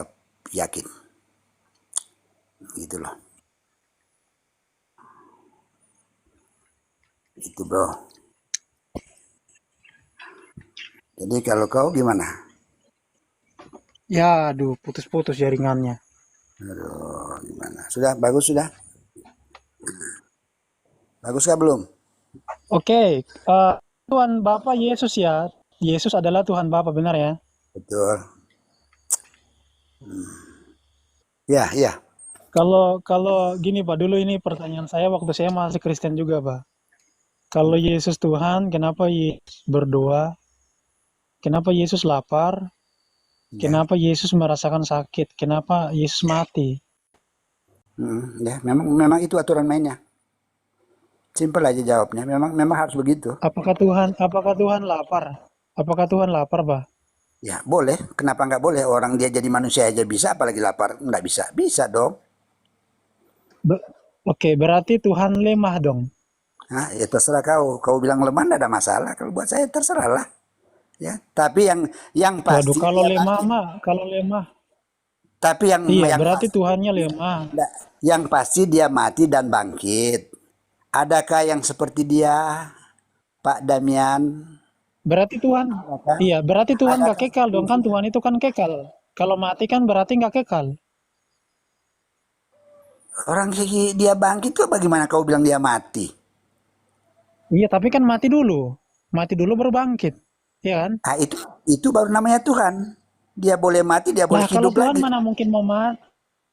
yakin. Gitu loh. Itu bro. Jadi kalau kau gimana? Ya, aduh, putus-putus jaringannya. Aduh, gimana? Sudah bagus sudah? Bagus kah belum? Oke, Tuhan Bapak Yesus ya. Yesus adalah Tuhan Bapak, benar ya? Betul. Ya, ya. Kalau gini Pak, dulu ini pertanyaan saya waktu saya masih Kristen juga Pak. Kalau Yesus Tuhan, kenapa Yesus berdoa? Kenapa Yesus lapar? Kenapa Yesus merasakan sakit? Kenapa Yesus mati? Ya, memang itu aturan mainnya. Simpel aja jawabnya. Memang harus begitu. Apakah Tuhan lapar? Apakah Tuhan lapar, Pak? Ya, boleh. Kenapa nggak boleh? Orang dia jadi manusia aja bisa, apalagi lapar. Nggak bisa. Bisa dong. Oke, berarti Tuhan lemah dong. Nah, ya terserah kau. Kau bilang lemah nggak ada masalah. Kalau buat saya terserah lah. Ya, tapi yang pasti Waduh, kalau dia lemah bangkit. mah, kalau lemah. Tapi Iya, yang berarti pasti, Tuhannya lemah. yang pasti dia mati dan bangkit. Adakah yang seperti dia, Pak Damian? Berarti Tuhan, Adakah? iya, berarti Tuhan nggak Adakah kekal dong, kan seperti Tuhan itu kan kekal. Kalau mati kan berarti nggak kekal. orang dia bangkit kok bagaimana kau bilang dia mati? Iya, tapi kan mati dulu. Mati dulu baru bangkit. Iya kan? Ah, itu baru namanya Tuhan. Dia boleh mati, dia boleh Nah, kalau hidup Tuhan lagi. mana mungkin mau mati?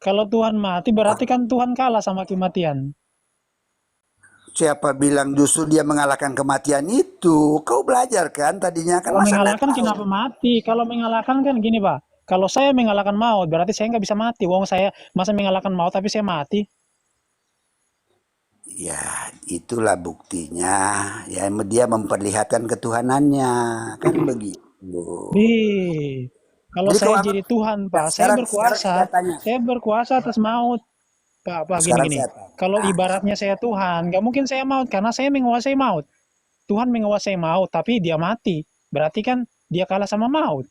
Kalau Tuhan mati berarti kan Tuhan kalah sama kematian. Siapa bilang justru dia mengalahkan kematian itu? Kau belajar kan tadinya kan Kalau masa nggak mengalahkan tahu. kenapa mati? Kalau mengalahkan kan gini, Pak. Kalau saya mengalahkan maut, berarti saya nggak bisa mati. Wong saya masa mengalahkan maut tapi saya mati. Ya, itulah buktinya. Ya, dia memperlihatkan ketuhanannya, kan begitu. Kalau Jadi kau saya anggap jadi Tuhan, Pak, sekarang saya tanya. Saya berkuasa atas maut. Pak, Sekarang gini. saya tanya. Kalau ibaratnya saya Tuhan, nggak mungkin saya maut karena saya menguasai maut. Tuhan menguasai maut, tapi dia mati. Berarti kan dia kalah sama maut.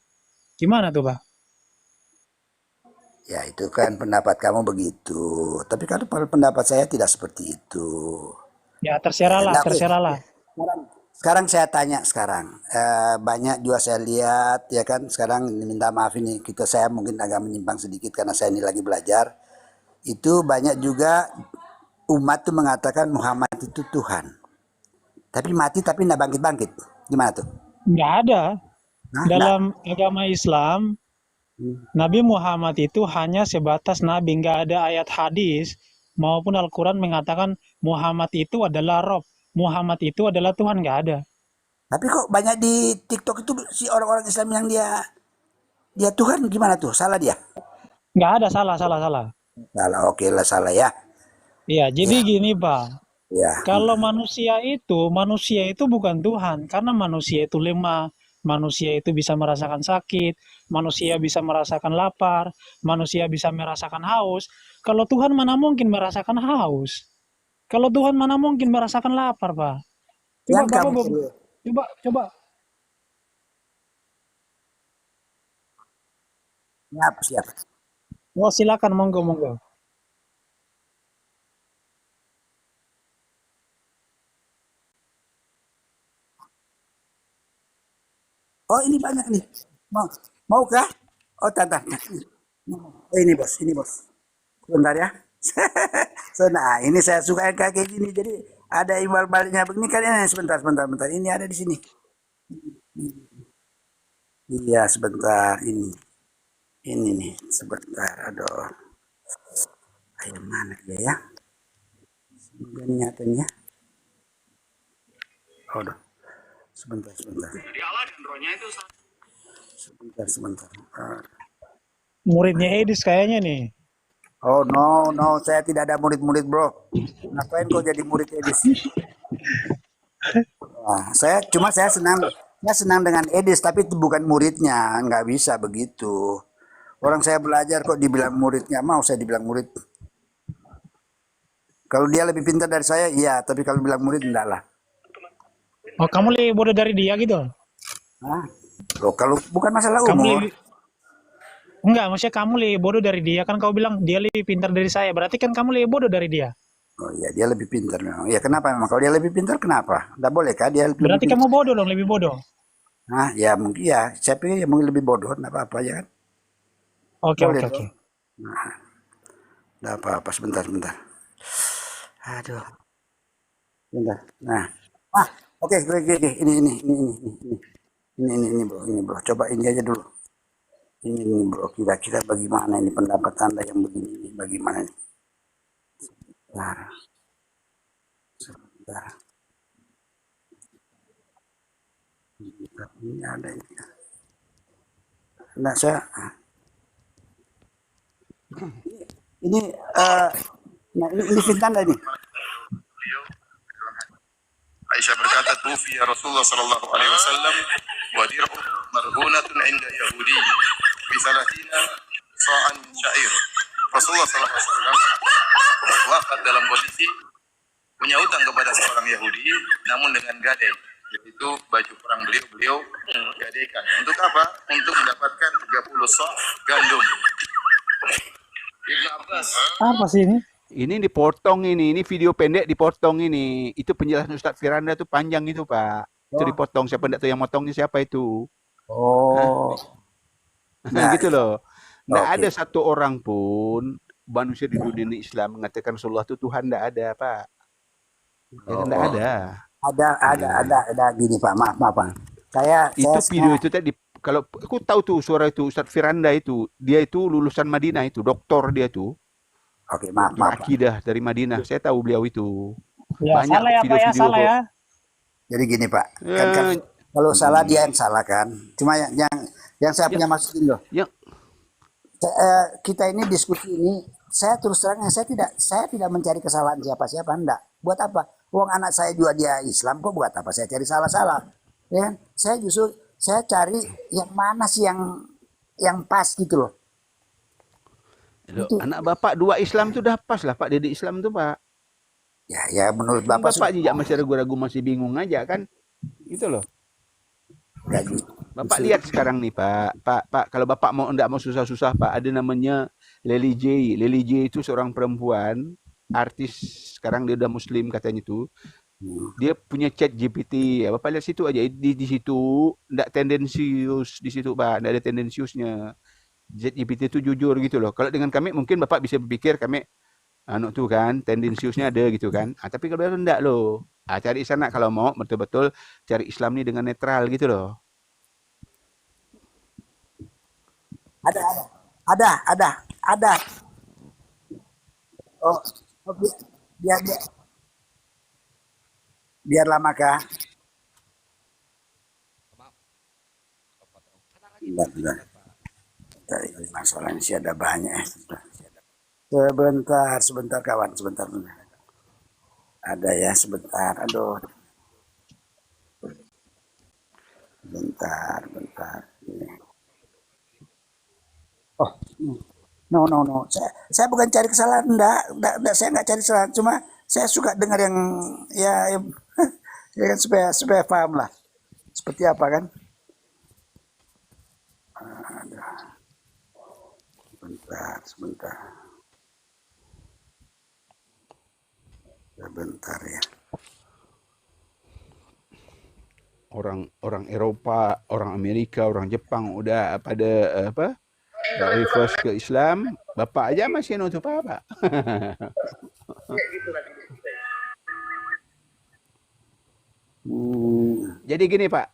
Gimana tuh, Pak? Ya, itu kan pendapat kamu begitu. Tapi kalau pendapat saya tidak seperti itu. Ya, terserahlah, Nah, oke. terserahlah. Sekarang saya tanya sekarang. Banyak juga saya lihat ya kan sekarang minta maaf ini saya mungkin agak menyimpang sedikit karena saya ini lagi belajar. Itu banyak juga umat tuh mengatakan Muhammad itu Tuhan. Tapi mati tapi nggak bangkit-bangkit. Gimana tuh? Nggak ada. Nah, Dalam agama Islam, Nabi Muhammad itu hanya sebatas nabi, nggak ada ayat hadis maupun Al-Quran mengatakan Muhammad itu adalah Rob, Muhammad itu adalah Tuhan, nggak ada. tapi kok banyak di TikTok itu si orang-orang Islam yang dia Tuhan gimana tuh? Salah dia? Nggak ada, salah. Salah, oke lah salah ya. Iya, jadi Ya, gini Pak, ya. kalau manusia itu bukan Tuhan, karena manusia itu lemah, manusia itu bisa merasakan sakit, manusia bisa merasakan lapar, manusia bisa merasakan haus. Kalau Tuhan mana mungkin merasakan haus? Kalau Tuhan mana mungkin merasakan lapar, Pak? Coba Yang Bapak kamu perlu. coba. Siap, siap. Oh, silakan monggo. Oh, ini banyak nih. Mau, mau kah? Oh, tante. Oh, ini bos. Sebentar ya. So, nah, ini saya suka yang kayak gini. Jadi ada imbal baliknya begini kan ya. Sebentar. Ini ada di sini. Iya, sebentar. Ini nih, sebentar. Aduh, ayo mana dia ya? Nyatanya. Aduh, sebentar. Sebentar. Muridnya Edis kayaknya nih. Oh no, saya tidak ada murid-murid bro. Ngapain kau jadi murid Edis? Nah, saya senang dengan Edis, tapi itu bukan muridnya, nggak bisa begitu. Orang saya belajar kok dibilang muridnya, mau saya dibilang murid. Kalau dia lebih pintar dari saya, iya, tapi kalau bilang murid enggak lah. Oh, kamu lebih bodoh dari dia gitu? Hah? Loh, kalau bukan masalah Kamu umur, lebih Enggak, maksudnya kamu lebih bodoh dari dia, kan kau bilang dia lebih pintar dari saya, berarti kan kamu lebih bodoh dari dia. oh iya dia lebih pintar memang. Ya kenapa memang? Kalau dia lebih pintar kenapa? Enggak boleh kah dia lebih Berarti pintar? kamu bodoh dong, lebih bodoh. Nah, ya mungkin ya. Saya pikir ya mungkin lebih bodoh, enggak apa-apa ya kan? Oke, Boleh oke, dong. oke. Enggak apa-apa, sebentar. Aduh, sebentar. Nah, oke. Ini bro. Coba ini aja dulu. Ini bro, kira-kira bagaimana ini pendapat Anda yang begini ini? Bagaimana ini? Sebentar. Ini ada ini. Nah, ini ini Vintanda ini. Aisyah berkata, "Tufi ya Rasulullah sallallahu alaihi wasallam wa dir'u marhunatun 'inda Yahudi bi 30 sa'an min sya'ir." Rasulullah sallallahu alaihi wasallam wafat dalam kondisi punya utang kepada seorang Yahudi, namun dengan gadai, yaitu baju perang beliau gadaikan. Untuk apa? Untuk mendapatkan 30 sa' gandum. Ibnu Abbas Apa sih ini? Ini dipotong ini video pendek dipotong ini. Itu penjelasan Ustadz Firanda tuh panjang itu, Pak. Itu dipotong. Siapa enggak tahu yang motongnya siapa itu? Oh. Nah, gitu loh. Nggak Oke. ada satu orang pun manusia di dunia ini Islam mengatakan Rasulullah itu Tuhan, nggak ada, Pak. Ya, nggak ada. Ada gini Pak, maaf Pak. Saya Video itu tadi, kalau aku tahu tuh suara itu Ustadz Firanda itu, dia itu lulusan Madinah itu, doktor dia tuh. Oke, maaf Pak. Akidah dari Madinah. Saya tahu beliau itu. Ya, Banyak salah ya, Pak ya, video-video salah kok. ya. Jadi gini Pak, kan kalau salah dia yang salah kan. Cuma yang saya punya maksud ini loh. Yang Kita ini diskusi ini, saya terus terang saya tidak mencari kesalahan siapa-siapa, enggak. Buat apa? Uang anak saya juga dia Islam, kok buat apa saya cari salah-salah? Ya kan? Saya cari yang mana sih yang pas gitu loh. Loh, anak bapak dua Islam tuh udah pas lah, Pak. Didik Islam tuh, Pak. Ya menurut Bapak Bapak juga masih ragu-ragu, masih bingung aja kan? Gitu loh. Bapak lihat sekarang nih, Pak, kalau Bapak enggak mau susah-susah, Pak, ada namanya Lely J. Lely J itu seorang perempuan, artis, sekarang dia udah Muslim katanya tuh. Dia punya chat GPT. Ya, Bapak lihat situ aja. Di situ enggak tendensius di situ, Pak. Enggak ada tendensiusnya. Chat GPT itu jujur gitu loh. Kalau dengan kami mungkin Bapak bisa berpikir kami tuh kan tendensiusnya ada gitu kan. Tapi kalau enggak loh. Cari sana kalau mau betul-betul cari Islam nih dengan netral gitu loh. Ada. Oh, biar lama kah? Bentar. Dari masalahnya sih ada banyak. Sebentar kawan, sebentar. Ada ya sebentar. Aduh. bentar. Oh, no. Saya bukan cari kesalahan, enggak, saya enggak cari kesalahan. Cuma saya suka dengar yang ya, ya kan supaya paham lah. Seperti apa kan? Sebentar. Sebentar ya. Orang Eropa, orang Amerika, orang Jepang udah pada reverse ke Islam, bapak aja masih nutup apa? Jadi gini Pak,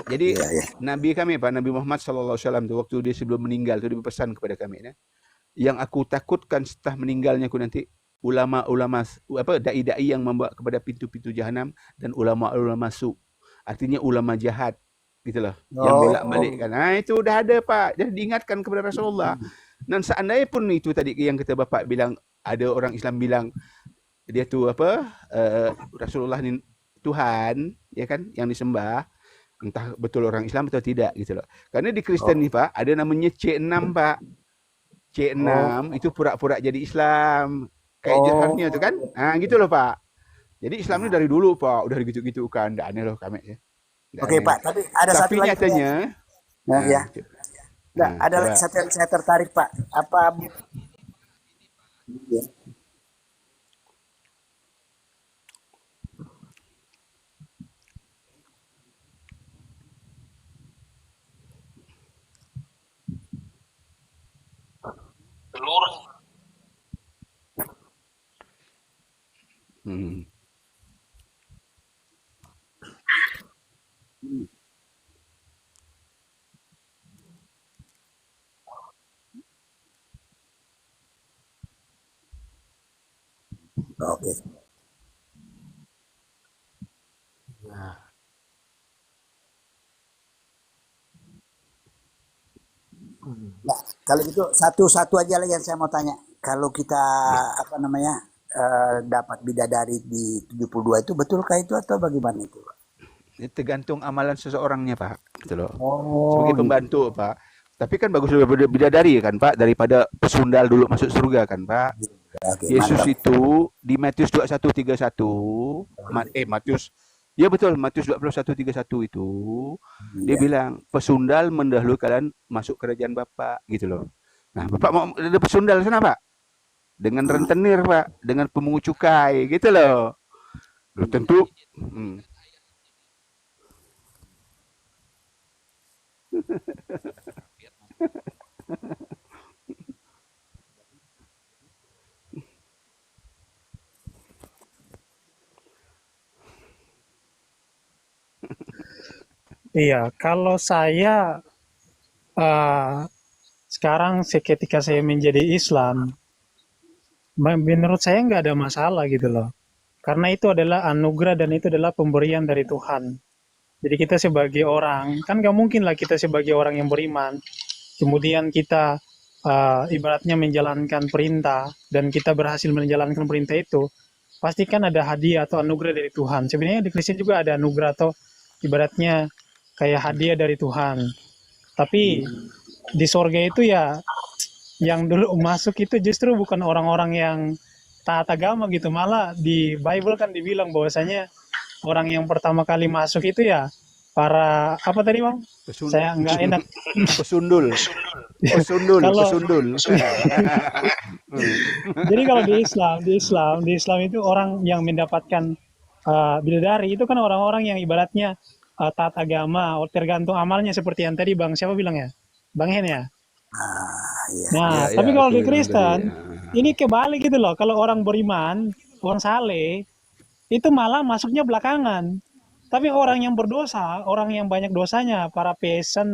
jadi Iya. Nabi kami Nabi Muhammad SAW tuh waktu dia sebelum meninggal tuh dia berpesan kepada kami, yang aku takutkan setelah meninggalnya aku nanti ulama-ulama dai-dai yang membawa kepada pintu-pintu jahanam dan ulama-ulama su, artinya ulama jahat gitu loh, yang bolak-balik kan. Nah itu udah ada Pak, jadi diingatkan kepada Rasulullah. Dan seandainya pun itu tadi yang kata Bapak bilang, ada orang Islam bilang dia tuh Rasulullah ini Tuhan, ya kan, yang disembah, entah betul orang Islam atau tidak gitu loh. Karena di Kristen nih Pak, ada namanya C6 Pak. C6 itu pura-pura jadi Islam. Kayak jahatnya itu kan. Nah gitu loh Pak. Jadi Islam ini dari dulu Pak, udah gitu-gitu kan. Nggak aneh loh kami ya. Oke Pak, tapi ada satu lagi. Nyatanya, ya. Ada lagi satu yang saya tertarik Pak. Apa? Ya. Oke. Nah, kalau gitu satu aja lagi yang saya mau tanya. Kalau kita dapat bidadari di 72 itu betulkah itu atau bagaimana itu, Pak? Ini tergantung amalan seseorangnya Pak, gitu loh. Oh, Sebagai pembantu Pak. Tapi kan bagus daripada bidadari kan Pak, daripada pesundal dulu masuk surga kan Pak. oke, Yesus mantap. itu di Matius 21:31, Matius, ya betul, Matius 21:31 itu dia Iya. bilang pesundal mendahului kalian masuk kerajaan Bapak gitu loh. Nah, Bapak mau ada pesundal sana Pak? Dengan rentenir Pak, dengan pemungut cukai gitu loh. Belum tentu. Iya, kalau saya sekarang ketika saya menjadi Islam, menurut saya nggak ada masalah gitu loh. Karena itu adalah anugerah dan itu adalah pemberian dari Tuhan. Jadi kita sebagai orang, kan nggak mungkin lah kita sebagai orang yang beriman, kemudian kita ibaratnya menjalankan perintah dan kita berhasil menjalankan perintah itu, pasti kan ada hadiah atau anugerah dari Tuhan. Sebenarnya di Kristen juga ada anugerah atau ibaratnya kayak hadiah dari Tuhan. Tapi di sorga itu ya yang dulu masuk itu justru bukan orang-orang yang taat agama gitu. Malah di Bible kan dibilang bahwasanya orang yang pertama kali masuk itu ya para apa tadi Bang? Saya nggak enak. Pesundul. Kalau- Pesundul. Jadi kalau di Islam itu orang yang mendapatkan bidadari itu kan orang-orang yang ibaratnya taat agama, tergantung amalnya seperti yang tadi Bang siapa bilang ya? Bang Hen ya? Iya. Nah, Ya, tapi ya, kalau itu di yang Kristen, tadi, ini kebalik gitu loh. Kalau orang beriman, orang saleh, itu malah masuknya belakangan. Tapi orang yang berdosa, orang yang banyak dosanya, para peasant,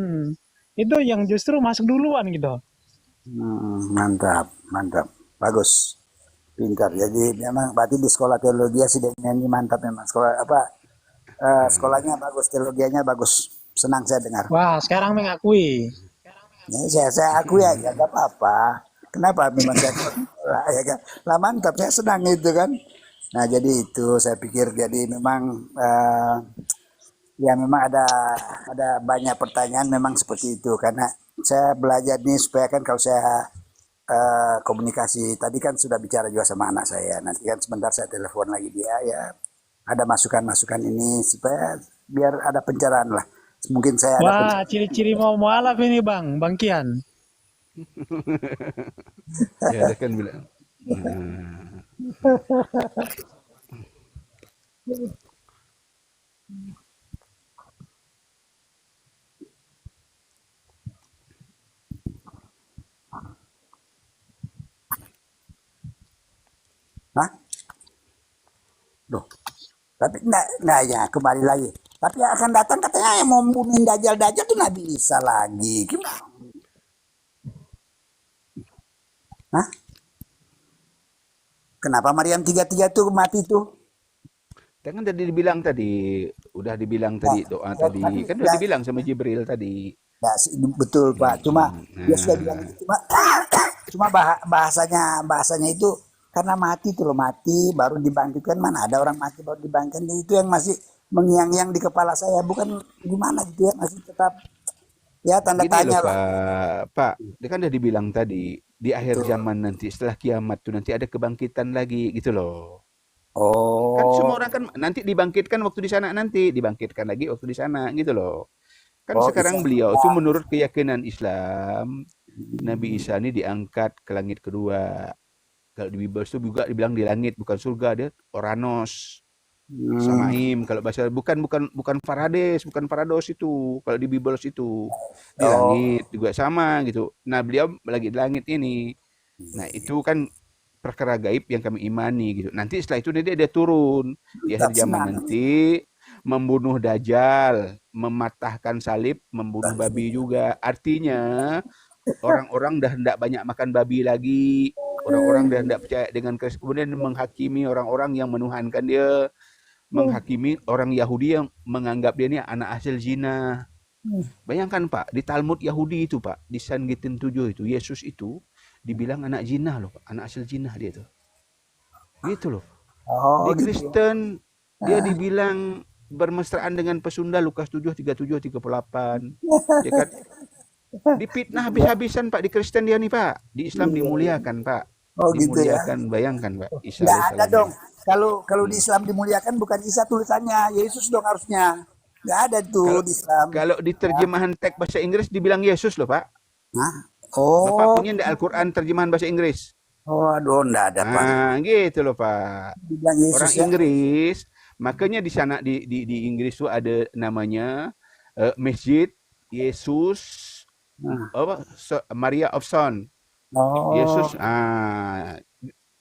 itu yang justru masuk duluan gitu. Mantap. Bagus. Pintar. Jadi memang berarti di sekolah teologi sih ini mantap memang. Sekolahnya bagus, teologianya bagus. Senang saya dengar. Wah, sekarang mengakui. Ya, saya akui aja, gak apa-apa. Kenapa memang saya ya kan? Lah mantap, saya senang itu kan. Nah jadi itu saya pikir jadi memang Ya memang ada banyak pertanyaan memang seperti itu karena saya belajar nih supaya kan kalau saya komunikasi tadi kan sudah bicara juga sama anak saya. Nanti kan sebentar saya telepon lagi dia ya. Ada masukan-masukan ini supaya biar ada pencerahan lah. Mungkin saya ada Wah, ciri-ciri mau mualaf ini Bang Kian. Ya, dia kan bilang. Hah? Loh, tapi enggak ya kembali lagi. Tapi yang akan datang katanya yang mau membunuh Dajjal tuh Nabi Isa lagi. Gimana? Hah? Kenapa Maryam 33 tuh mati tuh? Kan udah dibilang tadi, doa Ya, tadi. tapi Kan udah dibilang sama Jibril tadi. ya, betul Pak. Cuma dia sudah bilang Nah, itu. Cuma bahasanya itu karena mati tuh loh, mati baru dibangkitkan. Mana ada orang mati baru dibangkitkan, itu yang masih mengiang-iang di kepala saya, bukan gimana gitu ya, masih tetap ya tanda gini loh tanya lah. Pak, dia kan udah dibilang tadi, di akhir zaman nanti, setelah kiamat tuh nanti ada kebangkitan lagi gitu loh. Kan semua Oh, orang kan nanti dibangkitkan waktu di sana nanti, dibangkitkan lagi waktu di sana gitu loh. Kan oh bisa. sekarang beliau itu menurut keyakinan Islam, Nabi Isa ini diangkat ke langit kedua. Kalau di Bible itu juga dibilang di langit, bukan surga, dia Oranos. Hmm, Samaim kalau bahasa bukan Parades, bukan Parados itu. Kalau di Bible itu di oh, langit juga sama gitu. Nah, beliau lagi di langit ini. Nah, itu kan perkara gaib yang kami imani gitu. Nanti setelah itu dia turun di akhir tetap zaman senang. nanti membunuh Dajjal, mematahkan salib, membunuh babi juga. Artinya orang-orang dah hendak banyak makan babi lagi. Orang-orang dah hendak percaya dengan Kristus. Kemudian menghakimi orang-orang yang menuhankan dia, menghakimi orang Yahudi yang menganggap dia ini anak hasil zina. Bayangkan Pak, di Talmud Yahudi itu Pak, di Sangitin 7 itu, Yesus itu dibilang anak zina loh Pak, anak hasil zina dia tuh. Gitu loh. Oh Di gitu ya. Kristen dia dibilang bermesraan dengan pesunda Lukas 7, 37, 38. Ya kan? Dipitnah habis-habisan Pak di Kristen dia nih Pak. Di Islam Iya, iya. dimuliakan Pak. Oh gitu ya. Dimuliakan, bayangkan Pak, Isa Nggak ada alaihissalam dong. ini. Kalau kalau di Hmm. Islam dimuliakan bukan Isa tulisannya, Yesus dong harusnya. Nggak ada Kalau tuh di Islam. kalau di terjemahan teks bahasa Inggris dibilang Yesus loh Pak. Hah? Bapak Oh, punya ndak Al-Quran terjemahan bahasa Inggris? oh, aduh, nggak ada Pak. Gitu loh Pak. Dibilang Orang Yesus ya. Inggris, makanya di sana di Inggris tuh ada namanya Masjid Yesus Nah, Maria of Son. oh, Yesus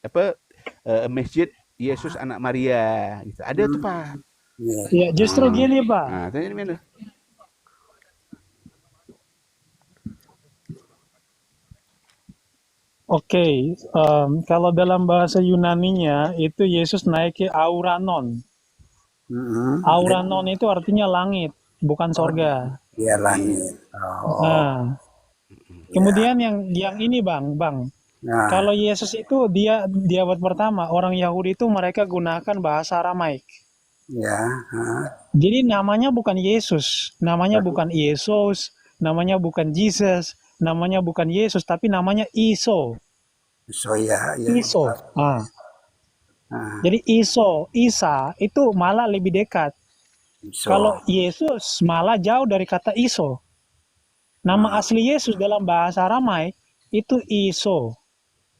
apa Masjid Yesus anak Maria gitu. Ada tuh Pak. iya. Ya, justru Ah, gini, Pak. tanya di mana? Oke, kalau dalam bahasa Yunaninya itu Yesus naik ke Auranon. Mm-mm. Auranon itu artinya langit, bukan Oh, sorga. iya langit. Oh, Nah, ya. kemudian yang ini Bang, Nah, kalau Yesus itu dia di abad pertama orang Yahudi itu mereka gunakan bahasa Aramaik. ya. Jadi namanya bukan Yesus, namanya Tapi, bukan Yesus, namanya bukan Jesus, namanya bukan Yesus, tapi namanya Iso. so ya, ya. Iso. Ah, Nah, jadi Isa itu malah lebih dekat. Kalau so. Yesus malah jauh dari kata Iso. Nama Nah, asli Yesus dalam bahasa Aramaik itu Iso.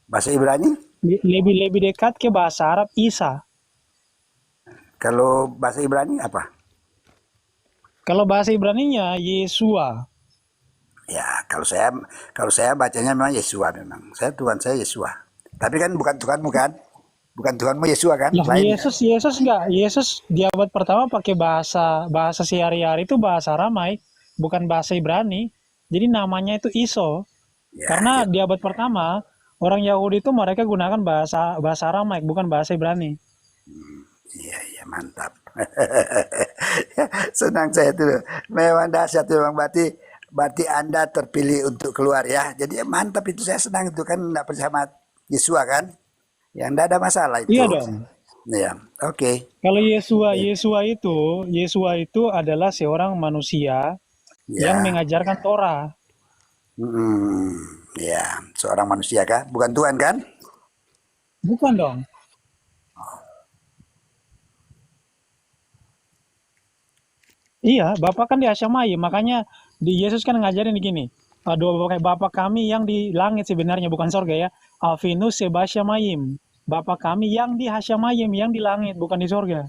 bahasa Ibrani? Lebih dekat ke bahasa Arab Isa. Kalau bahasa Ibrani apa? Kalau bahasa Ibraninya Yesua. Ya, kalau saya bacanya memang Yesua memang. Tuhan saya Yesua. Tapi kan bukan Tuhanmu kan? Bukan Tuhanmu Yesua kan? Lah Lain kan? Yesus enggak. Yesus di abad pertama pakai bahasa sehari-hari itu bahasa Aramaik, bukan bahasa Ibrani. Jadi namanya itu Iso. Ya, Karena ya, di abad pertama orang Yahudi itu mereka gunakan bahasa Aramaik, bukan bahasa Ibrani. ya mantap. Senang saya tuh. Memang dahsyat memang berarti Anda terpilih untuk keluar ya. Jadi mantap itu, saya senang itu kan, enggak percaya sama Yesua kan? Ya enggak ada masalah Iya itu. dong. Ya, oke. Kalau Yesua itu adalah seorang manusia yang Ya, mengajarkan Torah. ya, seorang manusia kah? Bukan Tuhan kan? Bukan dong. Iya, Bapak kan di Asyamai, makanya di Yesus kan ngajarin gini. Doa Bapak kami yang di langit sebenarnya bukan sorga ya. Alvinus sebasyamayim. Bapak kami yang di Hasyamayim, yang di langit bukan di sorga.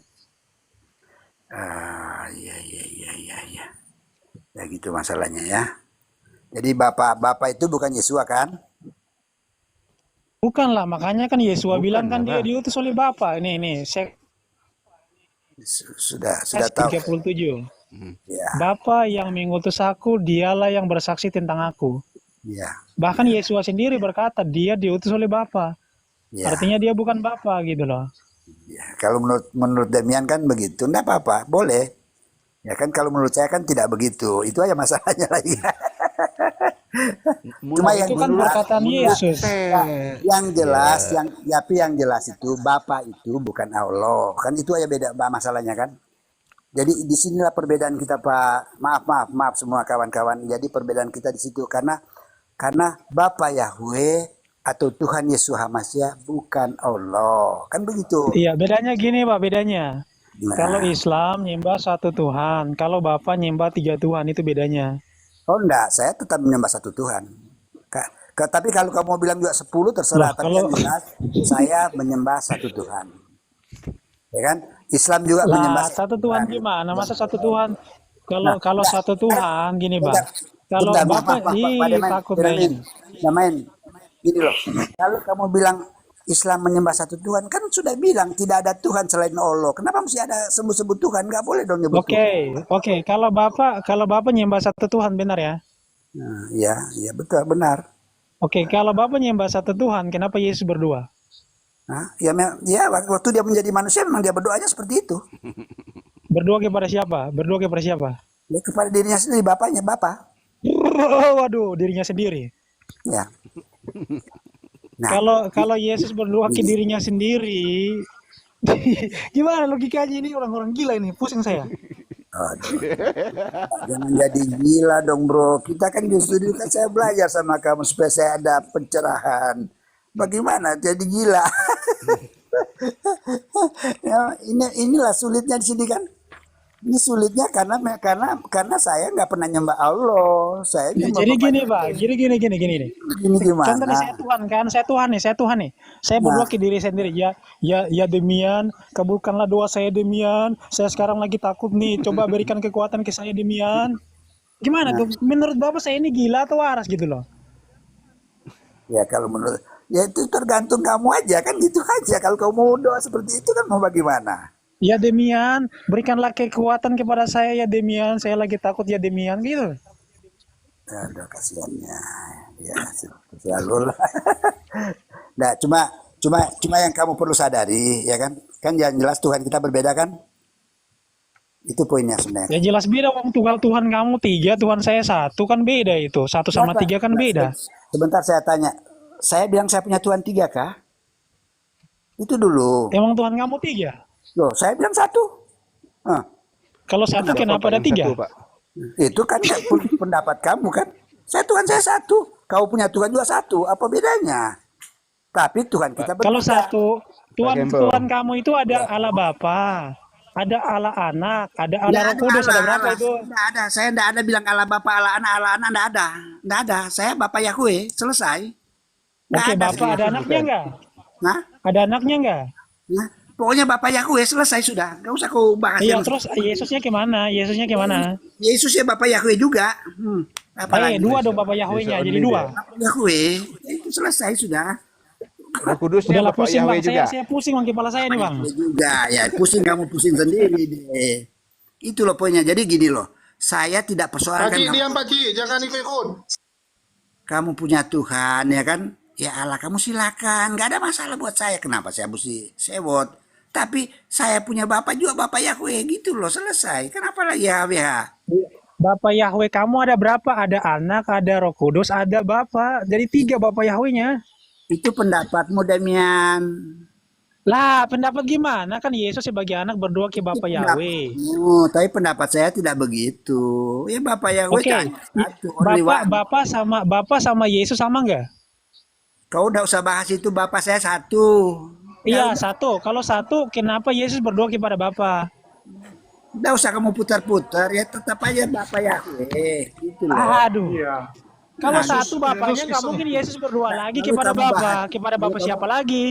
Iya, iya, iya, iya, iya. Ya gitu masalahnya ya. Jadi Bapak itu bukan Yesua kan? Bukan lah, makanya kan Yesua Bukan bilang kan lah, dia Bang. diutus oleh Bapa. Ini Sudah tahu. 37. Ya, Bapa yang mengutus aku, dialah yang bersaksi tentang aku. ya, Bahkan Yesua sendiri berkata dia diutus oleh Bapa. ya. Artinya dia bukan Bapa gitu loh. Ya, kalau menurut Demian kan begitu, enggak apa-apa, boleh. Ya kan kalau menurut saya kan tidak begitu. Itu aja masalahnya lagi. Cuma yang Itu kan jelas, perkataan Yesus. yang jelas, yang jelas itu Bapak itu bukan Allah. Kan itu aja beda masalahnya kan. Jadi disinilah perbedaan kita Pak. Maaf semua kawan-kawan. Jadi perbedaan kita di situ karena Bapa Yahweh atau Tuhan Yesus Hamasiah bukan Allah. Kan begitu. Iya, bedanya gini Pak, bedanya. Nah, Kalau Islam nyembah satu Tuhan, kalau Bapa nyembah 3 Tuhan, itu bedanya. oh enggak, saya tetap menyembah satu Tuhan. Tapi kalau kamu bilang juga 10 terserah. Loh, Tapi kalau yang jelas saya menyembah satu Tuhan. Ya kan? Islam juga menyembah lah satu satu Tuhan Tuhan. gimana? Masa satu Tuhan? Nah, Kalau satu Tuhan gini bentar, Bang. Kalau bentar, Bapak Pak Demen, takut Demen, kayaknya. Demen. Gini loh, kalau kamu bilang Islam menyembah satu Tuhan, kan sudah bilang tidak ada Tuhan selain Allah. Kenapa mesti ada sebut-sebut Tuhan? Nggak boleh dong nyebut Tuhan. Oke. Kalau Bapak nyembah satu Tuhan, benar ya? Nah, ya betul, benar. Oke, kalau Bapak nyembah satu Tuhan, kenapa Yesus berdua? Nah, ya waktu dia menjadi manusia memang dia berdoanya seperti itu. Berdua kepada siapa? Berdua kepada siapa? Ya, kepada dirinya sendiri, bapaknya, Bapak. Waduh, dirinya sendiri. Ya. Nah, Kalau Yesus berdua ke dirinya sendiri, gimana logikanya ini orang-orang gila ini? Pusing saya. aduh, jangan jadi gila dong bro. Kita kan justru kan saya belajar sama kamu supaya saya ada pencerahan. Bagaimana jadi gila? Ya, inilah sulitnya di sini kan. Ini sulitnya karena saya nggak pernah nyembah Allah. Saya nyembah Jadi gini, Bapak. Pak. Gini nih. Ini Contoh nih, gimana? saya Tuhan kan, saya Tuhan nih. Saya berdoa Nah, ke diri saya sendiri. Ya Demian, kabulkanlah doa saya Demian. Saya sekarang lagi takut nih. Coba berikan kekuatan ke saya Demian. Gimana nah, tuh? Menurut Bapak saya ini gila atau waras gitu loh? ya kalau menurut ya itu tergantung kamu aja kan gitu aja. Kalau kamu mau doa seperti itu kan mau bagaimana? Ya Demian, berikanlah kekuatan kepada saya ya Demian. Saya lagi takut ya Demian gitu. Aduh kasihannya. Ya selalu lah. Nah, cuma yang kamu perlu sadari ya kan? Kan yang jelas Tuhan kita berbeda kan? Itu poinnya sebenarnya. Ya jelas beda Bang. Tuhan kamu 3, Tuhan saya 1 kan beda itu. 1 sama 3 kan beda. Sebentar saya tanya. Saya bilang saya punya Tuhan 3 kah? Itu dulu. Emang Tuhan kamu 3? Loh, saya bilang 1. Ah, Kalau 1 kenapa ada 3? Satu, Pak. itu kan pendapat kamu kan? Tuhan saya 1. Kau punya Tuhan juga 1. Apa bedanya? Tapi Tuhan kita Kalau berbeda. 1, Gembong. Tuhan kamu itu ada Allah Bapa, ada Allah Anak, ada Allah Nggak Roh ada Kudus, ada Allah, berapa Allah. itu? Nggak ada. Saya nggak ada bilang Allah Bapa, Allah Anak, nggak ada. Nggak ada. Saya Bapak Yahweh. Selesai. Nggak Oke, ada. Bapak ada anaknya enggak? Nah, Ada anaknya enggak? nah, pokoknya Bapak Yahweh selesai sudah. Nggak usah kau bahas Iya, yang terus Yesusnya gimana? Yesus ya Bapak Yahweh juga. Apalagi 2 dong Bapak Yahweh-nya, jadi 2. Bapak Yahweh itu selesai sudah. Roh Kudusnya Udahlah Bapak pusing Yahweh Bang, juga. saya pusing Bang kepala saya nih Bang. Juga ya pusing kamu pusing sendiri deh. Itu loh poinnya. Jadi gini loh. Saya tidak persoalkan Pakcik kamu, diam Pakcik, jangan ikut-ikut. kamu punya Tuhan ya kan. Ya Allah kamu silakan. Nggak ada masalah buat saya. Kenapa saya mesti sewot? Tapi saya punya Bapak juga Bapak Yahweh gitu loh. Selesai. Kenapa lagi ya? Bapak Yahweh kamu ada berapa? Ada Anak, ada Roh Kudus, ada Bapak. Jadi 3 Bapak Yahweh-nya. Itu pendapatmu Demian. Lah, pendapat gimana? Kan Yesus sebagai anak berdoa ke Ya, Bapa Yahweh. tapi pendapat saya tidak begitu. Ya Bapak Yahweh Oke, hanya satu, only Bapak one. Bapak sama Yesus sama nggak? Kau udah usah bahas itu, Bapak saya satu. Ya Iya, udah, satu. Kalau satu, kenapa Yesus berdoa kepada Bapa? udah usah kamu putar-putar, ya tetap aja Bapak Yahweh. Gitu loh. Aduh. Iya. Kalau Nah, satu bapaknya Yesus nggak is mungkin Yesus berdoa lagi kalau kepada kamu Bapa. bahas, Kepada kalau Bapa kamu, siapa lagi?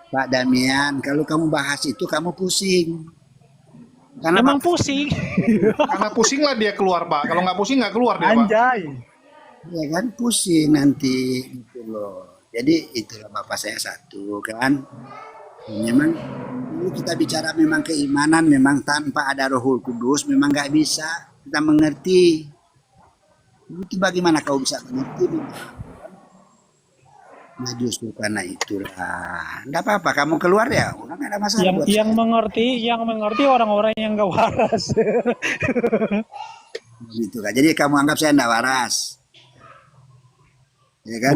Pak Damian, kalau kamu bahas itu kamu pusing. Karena Emang Bapak, pusing. karena pusing lah dia keluar Pak. Kalau nggak pusing nggak keluar dia Pak. Anjay. ya kan pusing nanti gitu loh. Jadi itulah Bapak saya satu kan. Memang ini kita bicara memang keimanan, memang tanpa ada Rohul Kudus memang nggak bisa kita mengerti. Itu bagaimana kau bisa mengerti? Nah justru karena itulah, nggak apa-apa kamu keluar ya, udah nggak ada masalah Yang buat yang saya. mengerti orang-orang yang nggak waras. Gitu kan. Jadi kamu anggap saya nggak waras, ya kan?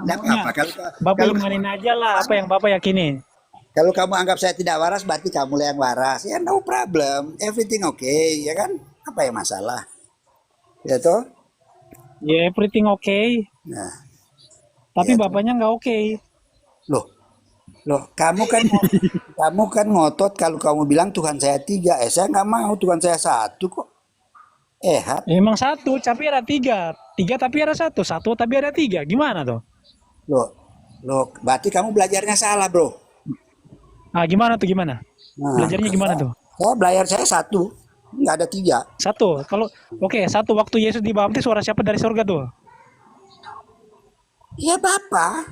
Nggak Maunya apa-apa. Bapak Kalau imanin aja lah apa yang Bapak yakini. kalau kamu anggap saya tidak waras, berarti kamu yang waras. Ya no problem, everything okay, ya kan? Apa yang masalah? Ya toh? Ya, everything okay. Nah, Tapi ya toh. bapaknya nggak okay. Loh, loh, kamu kan ngotot kalau kamu bilang Tuhan saya tiga, saya nggak mau Tuhan saya satu kok. Hat, Emang satu, tapi ada tiga. Tiga tapi ada satu. Satu tapi ada tiga. Gimana tuh? loh, loh, berarti kamu belajarnya salah, bro. Ah, gimana tuh gimana? Nah, Belajarnya gimana tuh? saya belajar saya satu, nggak ada tiga. Satu. Satu waktu Yesus dibaptis suara siapa dari surga tuh? Ya Bapak,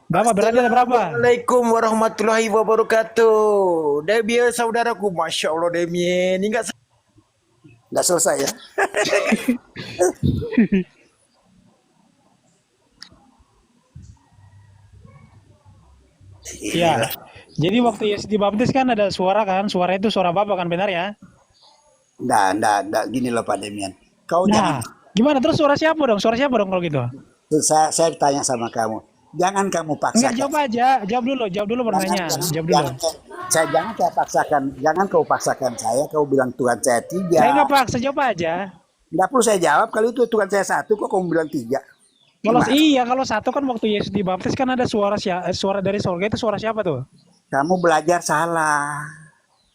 Bapak berarti ada berapa? Assalamualaikum warahmatullahi wabarakatuh. Demian saudaraku, masya Allah Demian. Ini nggak nggak selesai ya. Iya. Jadi waktu Yesus dibaptis kan ada suara kan? Suara itu suara Bapak kan, benar ya? Nggak, gini loh Pak Demian. Kau jangan, Nah, gimana terus suara siapa dong? Suara siapa dong kalau gitu? saya tanya sama kamu. Jangan kamu Enggak, paksakan. jawab aja. Jawab dulu bertanya. Jawab dulu. Jangan saya paksakan. Jangan kau paksakan saya. Kau bilang Tuhan saya tiga. Saya nggak paksa, jawab aja. Nggak perlu saya jawab. Kalau itu Tuhan saya satu, kok kamu bilang tiga? Kalau Gimana? iya, kalau satu kan waktu Yesus dibaptis kan ada suara dari surga itu suara siapa tuh? Kamu belajar salah.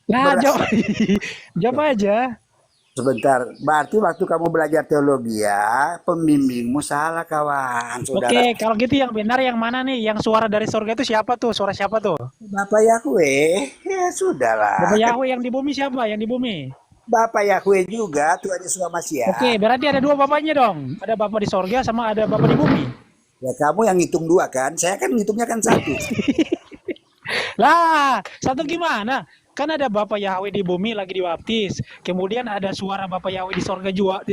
Nah, Beras. jawab, jawab aja. Sebentar. Berarti waktu kamu belajar teologi ya, pembimbingmu salah kawan, saudara. Oke, kalau gitu yang benar yang mana nih? Yang suara dari surga itu siapa tuh? Suara siapa tuh? Bapak Yahweh, ya sudahlah. Bapak Yahweh yang di bumi siapa? Yang di bumi. Bapak Yahweh juga, Tuhan Yesus Masia. Oke, berarti ada dua bapaknya dong. Ada bapak di surga sama ada bapak di bumi. Ya kamu yang ngitung dua kan, saya kan ngitungnya kan satu. Lah, satu gimana? Kan ada Bapak Yahweh di bumi lagi dibaptis. Kemudian ada suara Bapak Yahweh di sorga juga.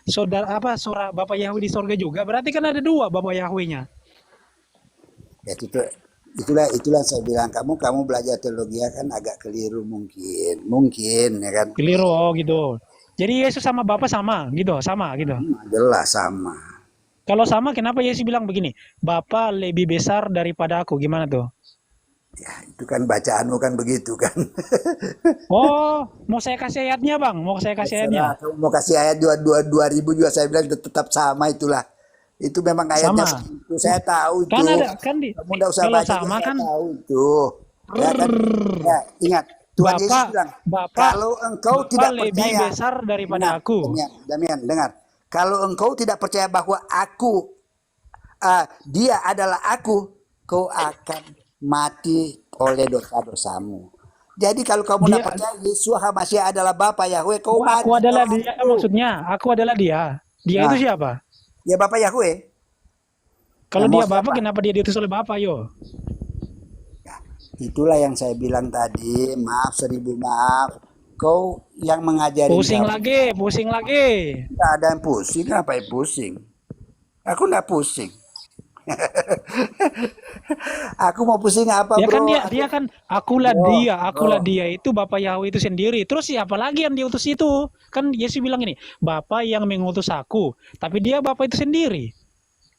Suara Bapak Yahweh di sorga juga. Berarti kan ada dua Bapak Yahwehnya. Ya itulah saya bilang kamu belajar teologi kan agak keliru mungkin ya kan. Keliru gitu. Jadi Yesus sama Bapak sama gitu. Jelas sama. Kalau sama kenapa Yesus bilang begini? Bapa lebih besar daripada aku. Gimana tuh? Ya itu kan bacaanmu kan begitu kan. Oh, mau saya kasih ayatnya bang? Mau saya kasih ayatnya? Kamu mau kasih ayat 2000 juga saya bilang tetap sama itulah. Itu memang ayatnya Sama. begitu. Saya tahu itu. Kan ada kan di Kamu enggak usah kalau baca, sama saya kan tahu itu. Ya kan? Ya, ingat Tuhan Yesus Bapak bilang, Bapak kalau engkau Bapak tidak lebih percaya, besar daripada dengar, aku. Damian, dengar. Kalau engkau tidak percaya bahwa dia adalah aku, kau akan mati oleh dosa-dosamu. Jadi kalau kamu tidak Dia percaya Yesus HaMashiach adalah Bapa Yahweh, kau mati. aku adalah oleh dia aku. maksudnya. Aku adalah dia. Dia Nah, itu siapa? ya Bapa Yahweh. Kalau Yang mau dia Bapak siapa? kenapa dia diutus oleh Bapak yo? Ya, itulah yang saya bilang tadi. Maaf, 1000 maaf. Kau yang mengajarin Pusing kamu. lagi. Tidak ada yang pusing, apa yang pusing? Aku tidak pusing. Aku mau pusing apa, Ya kan bro? dia kan akulah Bro. dia itu Bapak Yahweh itu sendiri. Terus siapa lagi yang diutus itu? Kan Yesus bilang ini, Bapak yang mengutus aku, tapi dia Bapak itu sendiri.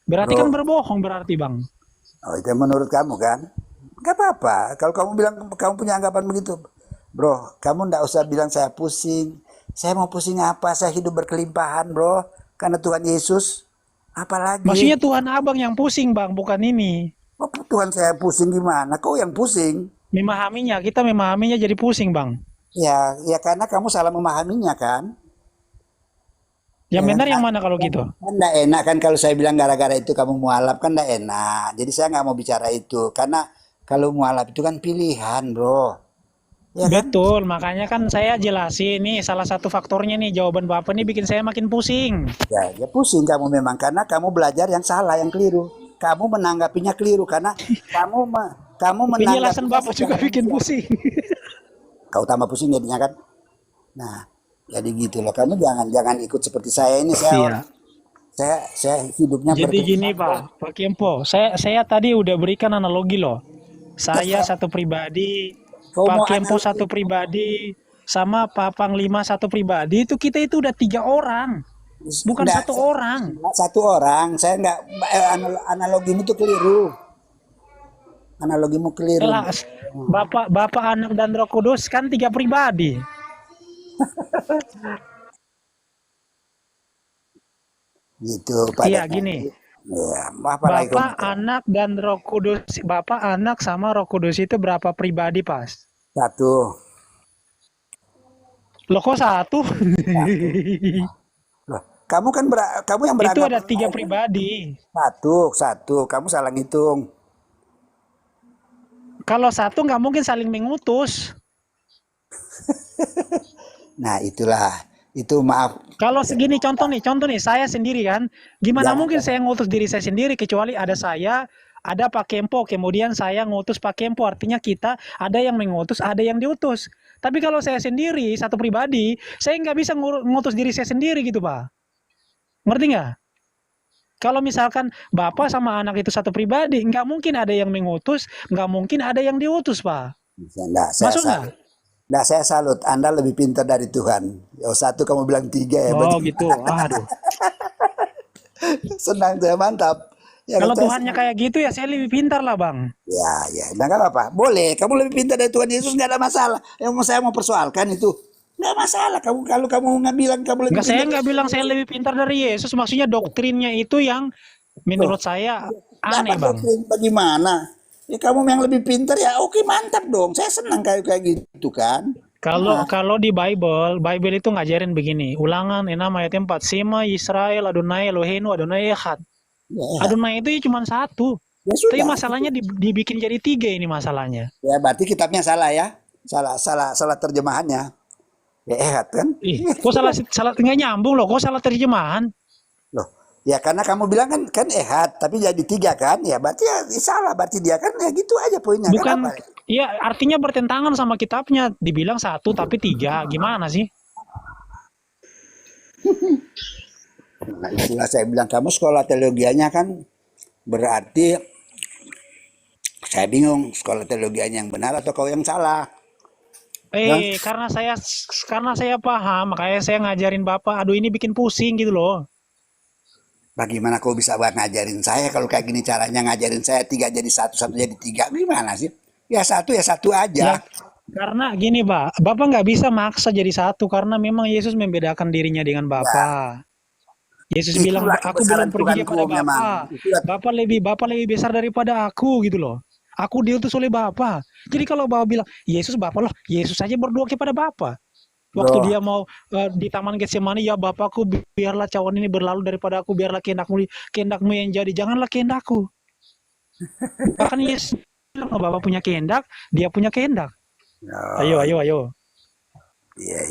Berarti kan Bro. berbohong berarti, Bang. Oh, itu menurut kamu kan? Nggak apa-apa. Kalau kamu bilang kamu punya anggapan begitu, bro, kamu nggak usah bilang saya pusing. Saya mau pusing apa? Saya hidup berkelimpahan, bro. Karena Tuhan Yesus. Maksudnya Apalagi? Tuhan abang yang pusing bang, bukan ini. Oh, Tuhan saya pusing gimana? Kau yang pusing. Memahaminya, kita memahaminya jadi pusing bang. Ya, ya karena kamu salah memahaminya kan? Yang Ya kan? benar yang mana kalau gitu? Kan nggak enak kan kalau saya bilang gara-gara itu kamu mualaf kan nggak enak. Jadi saya nggak mau bicara itu karena kalau mualaf itu kan pilihan, bro. Ya kan? Betul, makanya kan saya jelasin nih salah satu faktornya nih jawaban Bapak nih bikin saya makin pusing. Ya, ya pusing kamu memang karena kamu belajar yang salah, yang keliru. Kamu menanggapinya keliru karena kamu Penjelasan menanggapinya Bapak juga secara bikin manusia. pusing. Kau tambah pusing jadinya kan? Nah, jadi gitu loh. Kamu jangan ikut seperti saya ini. Iya. Saya hidupnya Jadi gini berkelimpahan. Pak Kempo, saya tadi udah berikan analogi loh. Saya Terserah. satu pribadi, Kau Pak mau Kempo analogi satu pribadi, sama Pak Panglima satu pribadi, itu kita itu udah 3 orang, bukan enggak, satu orang. enggak satu orang. Saya enggak analogimu tuh keliru. Analogimu keliru. Lah, Bapak Anak dan Roh Kudus kan 3 pribadi. Gitu, Pak. Iya gini, Ya, apa lagi Bapak kamu? Anak dan Roh Kudus, Bapak Anak sama Roh Kudus itu berapa pribadi pas? Satu. Loh kok satu? Loh, kamu kan kamu yang Itu ada beranggapan 3 pribadi. satu. Kamu salah ngitung. Kalau satu nggak mungkin saling mengutus. Nah, itulah. Itu maaf. Kalau segini contoh nih, saya sendiri kan, gimana Jangan. mungkin saya ngutus diri saya sendiri kecuali ada saya, ada Pak Kempo, kemudian saya ngutus Pak Kempo, artinya kita ada yang mengutus, ada yang diutus. Tapi kalau saya sendiri, satu pribadi, saya nggak bisa ngutus diri saya sendiri gitu Pak. Ngerti nggak? Kalau misalkan Bapak sama anak itu satu pribadi, nggak mungkin ada yang mengutus, nggak mungkin ada yang diutus Pak. Enggak, saya Masuk nggak? salut. Nah, saya salut. Anda lebih pintar dari Tuhan. Oh, satu kamu bilang tiga ya. Oh Berarti gitu, aduh. senang saya, mantap. Ya, Kalau saya Tuhannya kayak gitu ya saya lebih pintar lah Bang. ya. Nah, nggak apa-apa. Boleh. Kamu lebih pintar dari Tuhan Yesus, nggak ada masalah. Yang mau saya mau persoalkan itu. Nggak masalah. Kalau kamu nggak bilang kamu lebih Enggak, saya pintar. nggak bilang saya lebih pintar dari Yesus. Maksudnya doktrinnya itu yang menurut saya aneh, Dapat Bang. doktrin bagaimana? Ya kamu yang lebih pintar ya oke mantap dong. Saya senang kayak gitu kan. Kalau di Bible itu ngajarin begini. Ulangan 6 ayat 4. Sema Israel Adonai Eloheinu Adonai Echad. Ya, Adonai itu ya cuma satu. ya Tapi sudah. masalahnya dibikin jadi 3 ini masalahnya. Ya berarti kitabnya salah ya. Salah terjemahannya. Ya kan? Kok salah nggak nyambung loh. Kok salah terjemahan? Loh, ya karena kamu bilang kan ehad, tapi jadi 3 kan? Ya berarti ya salah. Berarti dia kan ya gitu aja poinnya. Bukan, Kan apa? ya artinya bertentangan sama kitabnya. Dibilang 1 tapi 3. Gimana sih? Nah, itulah saya bilang kamu sekolah teologianya kan berarti saya bingung sekolah teologianya yang benar atau kau yang salah. Karena saya paham, makanya saya ngajarin Bapak. Aduh ini bikin pusing gitu loh. Bagaimana kau bisa ngajarin saya kalau kayak gini caranya ngajarin saya 3 jadi 1, 1 jadi 3? Gimana sih? Ya satu aja. Ya, karena gini Pak, Bapak nggak bisa maksa jadi satu karena memang Yesus membedakan dirinya dengan Bapak. Yesus bilang, Itulah aku belum kebesaran pergi Tuhanku kepada memang. Bapak. Itulah Bapak lebih besar daripada aku gitu loh. Aku diutus oleh Bapak. Jadi kalau Bapak bilang, Yesus Bapak loh, Yesus saja berdoa kepada Bapak. Waktu bro. dia mau di Taman Getsemani, ya Bapakku biarlah cawan ini berlalu daripada aku, biarlah kehendakmu yang jadi, janganlah kehendakku. Bahkan Yesus bilang, Bapak punya kehendak, dia punya kehendak. Oh, Ayo. iya.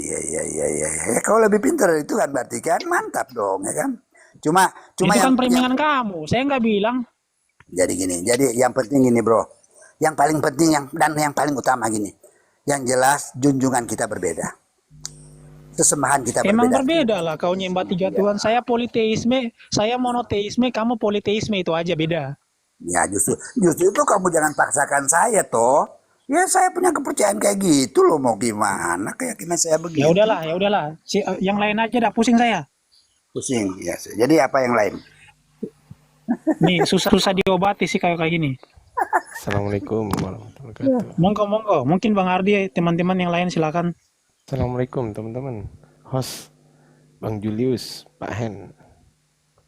Ya, kau lebih pintar dari itu kan berarti kan mantap dong ya kan. Cuma Itu yang kan permengan kamu, saya nggak bilang. jadi gini. Jadi yang penting gini bro. Yang paling penting dan yang paling utama gini. Yang jelas junjungan kita berbeda. Sesembahan kita Emang berbeda. berbeda lah, kau nyembah 3 Tuhan, saya politeisme, saya monoteisme, kamu politeisme, itu aja beda. Ya justru itu kamu jangan paksakan saya toh. Ya saya punya kepercayaan kayak gitu loh, mau gimana keyakinan saya Ya begini. udahlah. Yang lain aja dah pusing saya. Pusing ya. Jadi apa yang lain? Nih susah diobati sih kayak gini. Assalamualaikum warahmatullahi wabarakatuh. Monggo. Mungkin Bang Ardi, teman-teman yang lain silakan. Assalamualaikum teman-teman. Host Bang Julius, Pak Hen,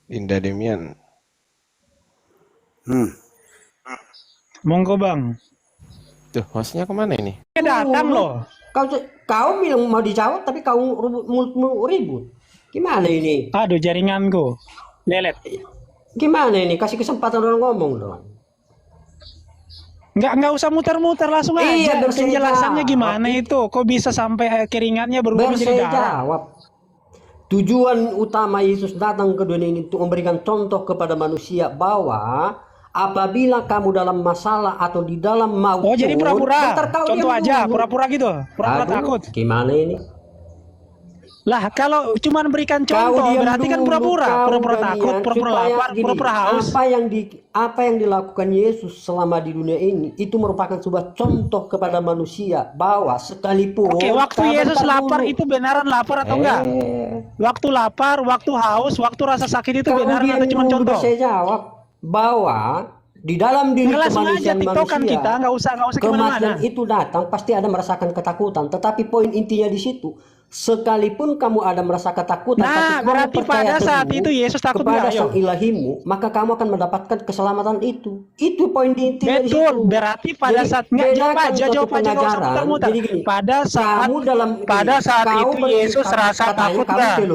Dinda Demian. Monggo Bang. Tuh, hostnya kemana ini? Datang loh. Kau bilang mau dijawab tapi kau ribut. Gimana ini? Aduh, jaringanku lelet. Gimana ini? Kasih kesempatan orang ngomong dong. Nggak usah muter-muter, langsung Iya, aja. Penjelasannya gimana itu? Kok bisa sampai keringatnya berubah menjadi darah? Jawab. Tujuan utama Yesus datang ke dunia ini untuk memberikan contoh kepada manusia bahwa apabila kamu dalam masalah atau di dalam maut. Oh, jadi pura-pura. Contoh aja, pura-pura gitu. Pura-pura takut. Gimana ini? Lah, kalau cuma berikan contoh, berarti kan pura-pura. Pura-pura takut, pura-pura lapar, pura-pura haus. Apa yang dilakukan Yesus selama di dunia ini itu merupakan sebuah contoh kepada manusia bahwa sekalipun. Oke, waktu Yesus lapar itu beneran lapar atau enggak? Waktu lapar, waktu haus, waktu rasa sakit itu beneran atau cuma contoh? Saya jawab bahwa di dalam diri kemanusiaan manusia, kita nggak usah kematian itu datang pasti ada merasakan ketakutan. Tetapi poin intinya di situ, sekalipun kamu ada merasa ketakutan, nah, berarti pada saat itu Yesus takut kepada nggak? Sang Ilahimu, maka kamu akan mendapatkan keselamatan itu. Itu poin intinya di situ. Betul, berarti pada saat nggak jawab aja nggak usah muter-muter. Pada saat itu Yesus rasa takut nggak?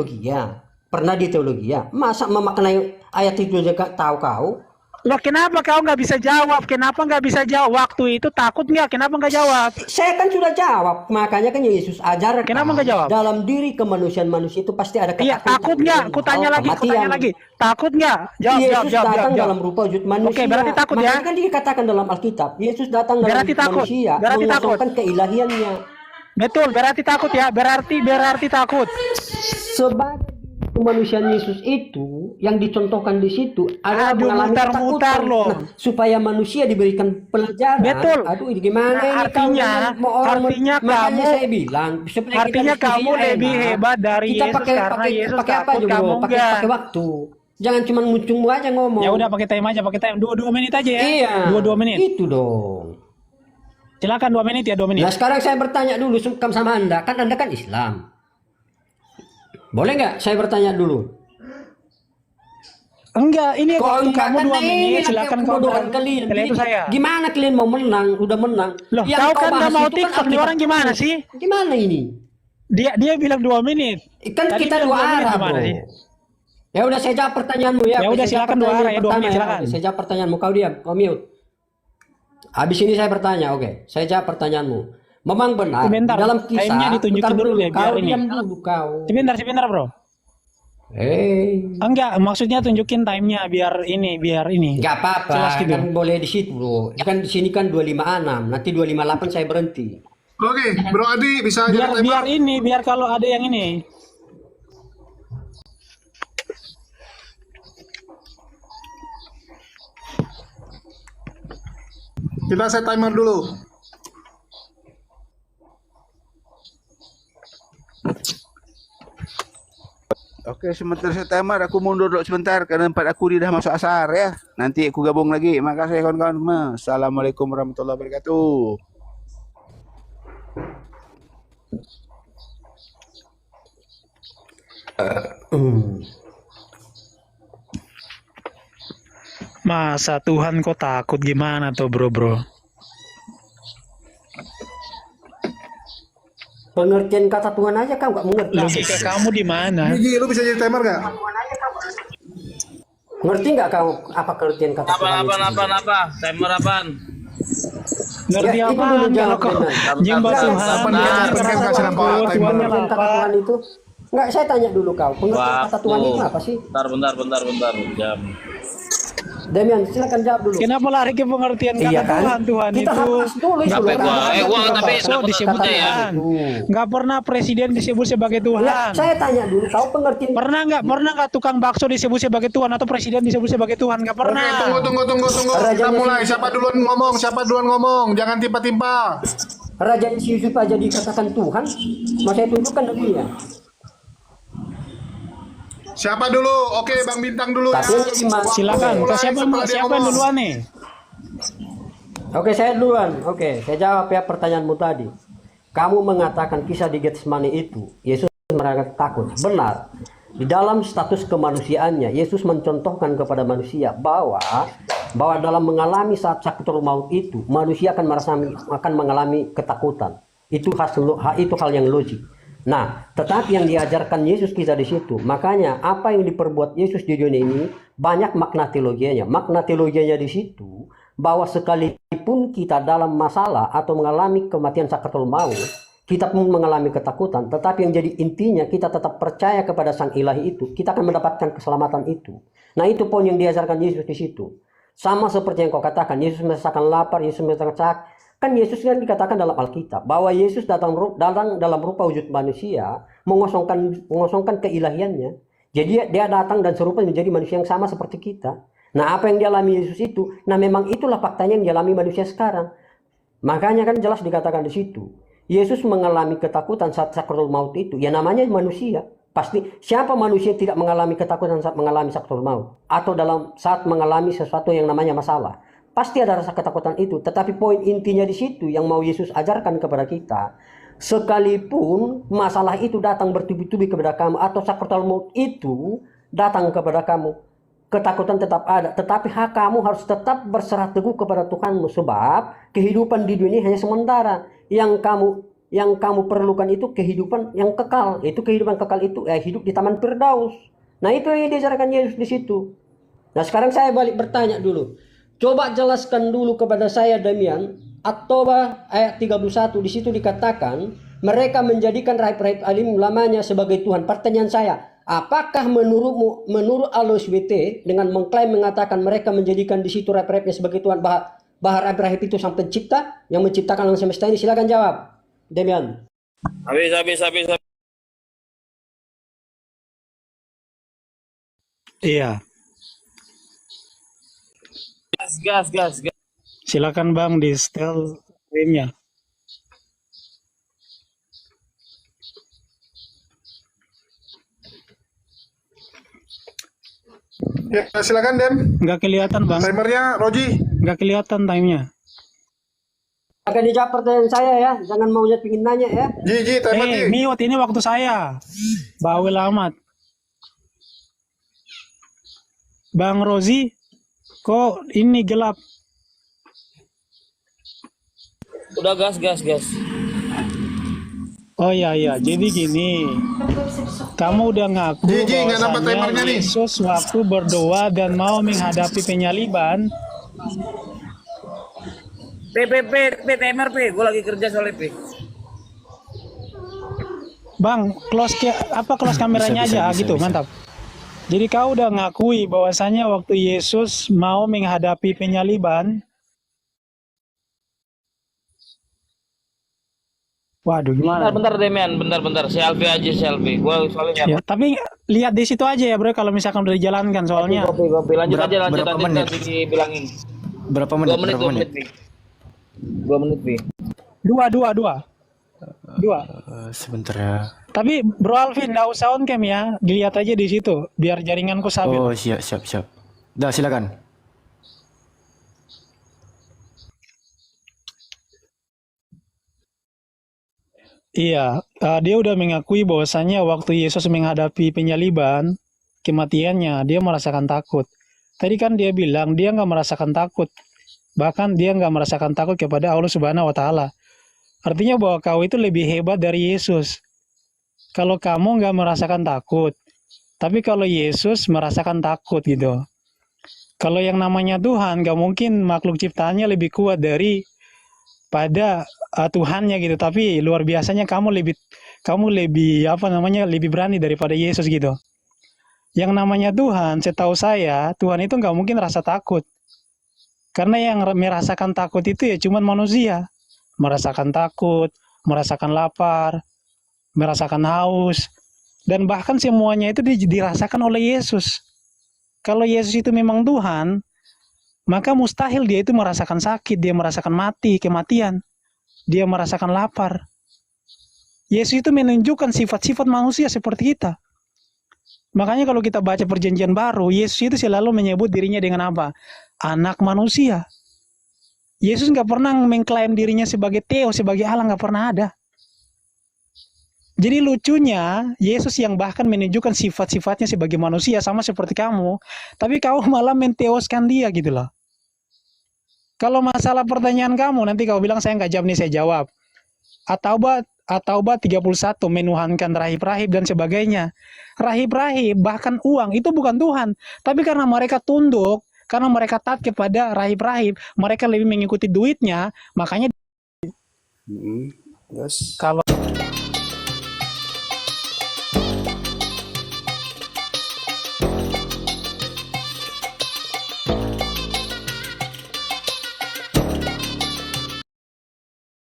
Pernah di teologi ya? Masa memaknai ayat itu juga tahu kau? Loh, kenapa kau nggak bisa jawab? Kenapa nggak bisa jawab? Waktu itu takut nggak? Kenapa nggak jawab? Saya kan sudah jawab. Makanya kan Yesus ajarkan. Kenapa nggak jawab? Dalam diri kemanusiaan manusia itu pasti ada ketakutan. Iya, takut nggak? Kutanya lagi. Takut nggak? Jawab. Datang dalam rupa wujud manusia. Oke, berarti takut ya? Makanya kan dikatakan dalam Alkitab, Yesus datang dalam berarti wujud manusia, mengosongkan keilahiannya. Betul, berarti takut ya? Berarti takut. Sebagai kemanusiaan Yesus itu yang dicontohkan di situ adalah mengalami ketakutan. Nah, supaya manusia diberikan pelajaran. Betul. Aduh, ini gimana ini? Artinya kamu, saya bilang, artinya kamu lebih hebat dari Yesus karena Yesus takut, kamu enggak. Pakai waktu. Jangan cuma muncung aja ngomong. Ya udah, pakai time aja, 2 menit aja ya. Iya. 2 menit. Itu dong. Silakan 2 menit ya, 2 menit. Nah, sekarang saya bertanya dulu sama Anda, kan Anda kan Islam. Boleh nggak saya bertanya dulu? Enggak, ini waktu kamu 2 menit, silakan kau kalian. Itu saya. Gimana kalian mau menang? Udah menang. Loh, kau kan nggak mau TikTok, nih orang gimana sih? Gimana ini? Dia bilang 2 menit. Kan kita dua arah, bro. Ya udah, saya jawab pertanyaanmu ya. Ya udah, silakan 2 arah ya, 2 menit silakan. Saya jawab pertanyaanmu, kau diam, kau mute. Habis ini saya bertanya, oke. Saya jawab pertanyaanmu. Memang benar dalam kisah. Time-nya ditunjukin dulu ya, biar ini. Diam dulu kau. Sebentar bro. Enggak, maksudnya tunjukin time-nya biar ini. Enggak apa-apa, gitu. kan boleh di situ bro. Kan di sini kan 256, nanti 258 saya berhenti. Oke, Bro Adi bisa biar kalau ada yang ini. Kita set timer dulu. Oke, sebentar saya timer, aku mundur dulu sebentar karena tempat aku dah masuk asar ya. Nanti aku gabung lagi. Makasih kawan-kawan semua. Assalamualaikum warahmatullahi wabarakatuh. Masa Tuhan kok takut, gimana tuh bro? Pengertian kata Tuhan aja kau nggak mengerti. Logika kamu di mana? Gigi, lu bisa jadi timer nggak? Ngerti nggak kau apa pengertian kata Tuhan? Apa? Timer apaan? Ngerti Ya, apa? itu dulu jawab Jembat Tuhan. Pengertian kasih nampak timer. Pengertian kata Tuhan itu nggak, saya tanya dulu kau. Pengertian kata Tuhan itu apa sih? Bentar. Jam. Demian, silakan jawab dulu. Kenapa lari ke pengertian kata Iya kan? Tuhan Kita itu? bahas dulu itu. tapi disebutnya ya. Nggak pernah presiden disebut sebagai Tuhan. Ya, saya tanya dulu, kau pengertian. Pernah nggak tukang bakso disebut sebagai Tuhan atau presiden disebut sebagai Tuhan? Nggak pernah. Oke, tunggu. Kita mulai. Siapa duluan ngomong? Jangan timpa-timpa. Raja Yusuf aja dikatakan Tuhan, mau saya tunjukkan dulu ya. Siapa dulu? Oke, Bang Bintang dulu ya. Tapi Silakan. Siapa yang duluan nih? Oke, saya duluan. Oke, saya jawab ya pertanyaanmu tadi. Kamu mengatakan kisah di Getsemani itu, Yesus merasa takut. Benar. Di dalam status kemanusiaannya, Yesus mencontohkan kepada manusia bahwa dalam mengalami saat sakaratul maut itu, manusia akan mengalami ketakutan. Itu hal yang logik. Nah, tetapi yang diajarkan Yesus kita di situ, makanya apa yang diperbuat Yesus di dunia ini banyak makna teologianya. Makna teologianya di situ bahwa sekalipun kita dalam masalah atau mengalami kematian sakaratul maut, kita pun mengalami ketakutan, tetapi yang jadi intinya kita tetap percaya kepada Sang Ilahi itu, kita akan mendapatkan keselamatan itu. Nah, itu poin yang diajarkan Yesus di situ. Sama seperti yang kau katakan, Yesus merasakan lapar, Yesus merasakan sakit. Kan Yesus kan dikatakan dalam Alkitab bahwa Yesus datang dalam rupa wujud manusia, mengosongkan keilahiannya. Jadi dia datang dan serupa menjadi manusia yang sama seperti kita. Nah, apa yang dialami Yesus itu, nah memang itulah faktanya yang dialami manusia sekarang. Makanya kan jelas dikatakan di situ, Yesus mengalami ketakutan saat sakaratul maut itu, ya namanya manusia. Pasti siapa manusia tidak mengalami ketakutan saat mengalami sakaratul maut atau saat mengalami sesuatu yang namanya masalah. Pasti ada rasa ketakutan itu, tetapi poin intinya di situ yang mau Yesus ajarkan kepada kita, sekalipun masalah itu datang bertubi-tubi kepada kamu atau sakaratul maut itu datang kepada kamu, ketakutan tetap ada, tetapi kamu harus tetap berserah teguh kepada Tuhanmu, sebab kehidupan di dunia hanya sementara. Yang kamu perlukan itu kehidupan yang kekal. Itu kehidupan kekal itu hidup di Taman Firdaus. Nah, itu yang diajarkan Yesus di situ. Nah, sekarang saya balik bertanya dulu. Coba jelaskan dulu kepada saya, Damian, At-Taubah ayat 31 di situ dikatakan mereka menjadikan rahib-rahib alim ulamanya sebagai Tuhan. Pertanyaan saya, apakah menurut Alois WT dengan mengklaim mengatakan mereka menjadikan di situ rahib-rahibnya sebagai Tuhan, bahwa rahib-rahib itu sang pencipta yang menciptakan alam semesta ini? Silakan jawab, Damian. Habis. Iya. Gas. Silakan Bang di setel screen-nya. Ya, silakan Den. Nggak kelihatan Bang. Timernya Roji. Nggak kelihatan time-nya. Akan dijawab pertanyaan saya ya, jangan maunya pingin nanya ya. Ji, timer Ji. Miwat ini waktu saya. Bawel amat. Bang Rozi, kok ini gelap? Udah gas. Oh iya, jadi gini. Kamu udah ngaku Ji, nggak nampak bahwasanya timernya nih. Yesus waktu berdoa dan mau menghadapi penyaliban. Timer gue lagi kerja soalnya Bang, close kameranya aja gitu, mantap. Jadi kau udah ngakui bahwasanya waktu Yesus mau menghadapi penyaliban. Waduh, gimana? Bentar Demian, bentar. Selfie. Gua soalnya Ya, tapi lihat di situ aja ya, Bro, kalau misalkan udah dijalankan soalnya. Kopi. Lanjut aja berapa nanti menit? dibilangin. Berapa menit? 2 menit. 2 menit, Pi. Dua. Sebentar ya. Tapi Bro Alvin, nggak usah on cam ya, dilihat aja di situ, biar jaringanku stabil. Oh, siap. Dah, silakan. Iya, dia udah mengakui bahwasannya waktu Yesus menghadapi penyaliban, kematiannya, dia merasakan takut. Tadi kan dia bilang dia nggak merasakan takut. Bahkan dia nggak merasakan takut kepada Allah Subhanahu wa Ta'ala. Artinya bahwa kau itu lebih hebat dari Yesus. Kalau kamu nggak merasakan takut, tapi kalau Yesus merasakan takut gitu. Kalau yang namanya Tuhan, nggak mungkin makhluk ciptaannya lebih kuat pada Tuhannya gitu. Tapi luar biasanya kamu lebih lebih berani daripada Yesus gitu. Yang namanya Tuhan, setahu saya, Tuhan itu nggak mungkin rasa takut. Karena yang merasakan takut itu ya cuman manusia. Merasakan takut, merasakan lapar, merasakan haus. Dan bahkan semuanya itu dirasakan oleh Yesus. Kalau Yesus itu memang Tuhan, maka mustahil dia itu merasakan sakit, dia merasakan kematian. Dia merasakan lapar. Yesus itu menunjukkan sifat-sifat manusia seperti kita. Makanya kalau kita baca perjanjian baru, Yesus itu selalu menyebut dirinya dengan apa? Anak manusia. Yesus nggak pernah mengklaim dirinya sebagai Theo, sebagai Allah, nggak pernah ada. Jadi lucunya, Yesus yang bahkan menunjukkan sifat-sifatnya sebagai manusia, sama seperti kamu, tapi kamu malah menteoskan dia gitu loh. Kalau masalah pertanyaan kamu, nanti kau bilang saya nggak jawab nih, saya jawab. At-Taubah 31, menuhankan rahib-rahib dan sebagainya. Rahib-rahib, bahkan uang, itu bukan Tuhan. Tapi karena mereka tunduk, karena mereka taat kepada rahib-rahib, mereka lebih mengikuti duitnya, makanya Terus kalau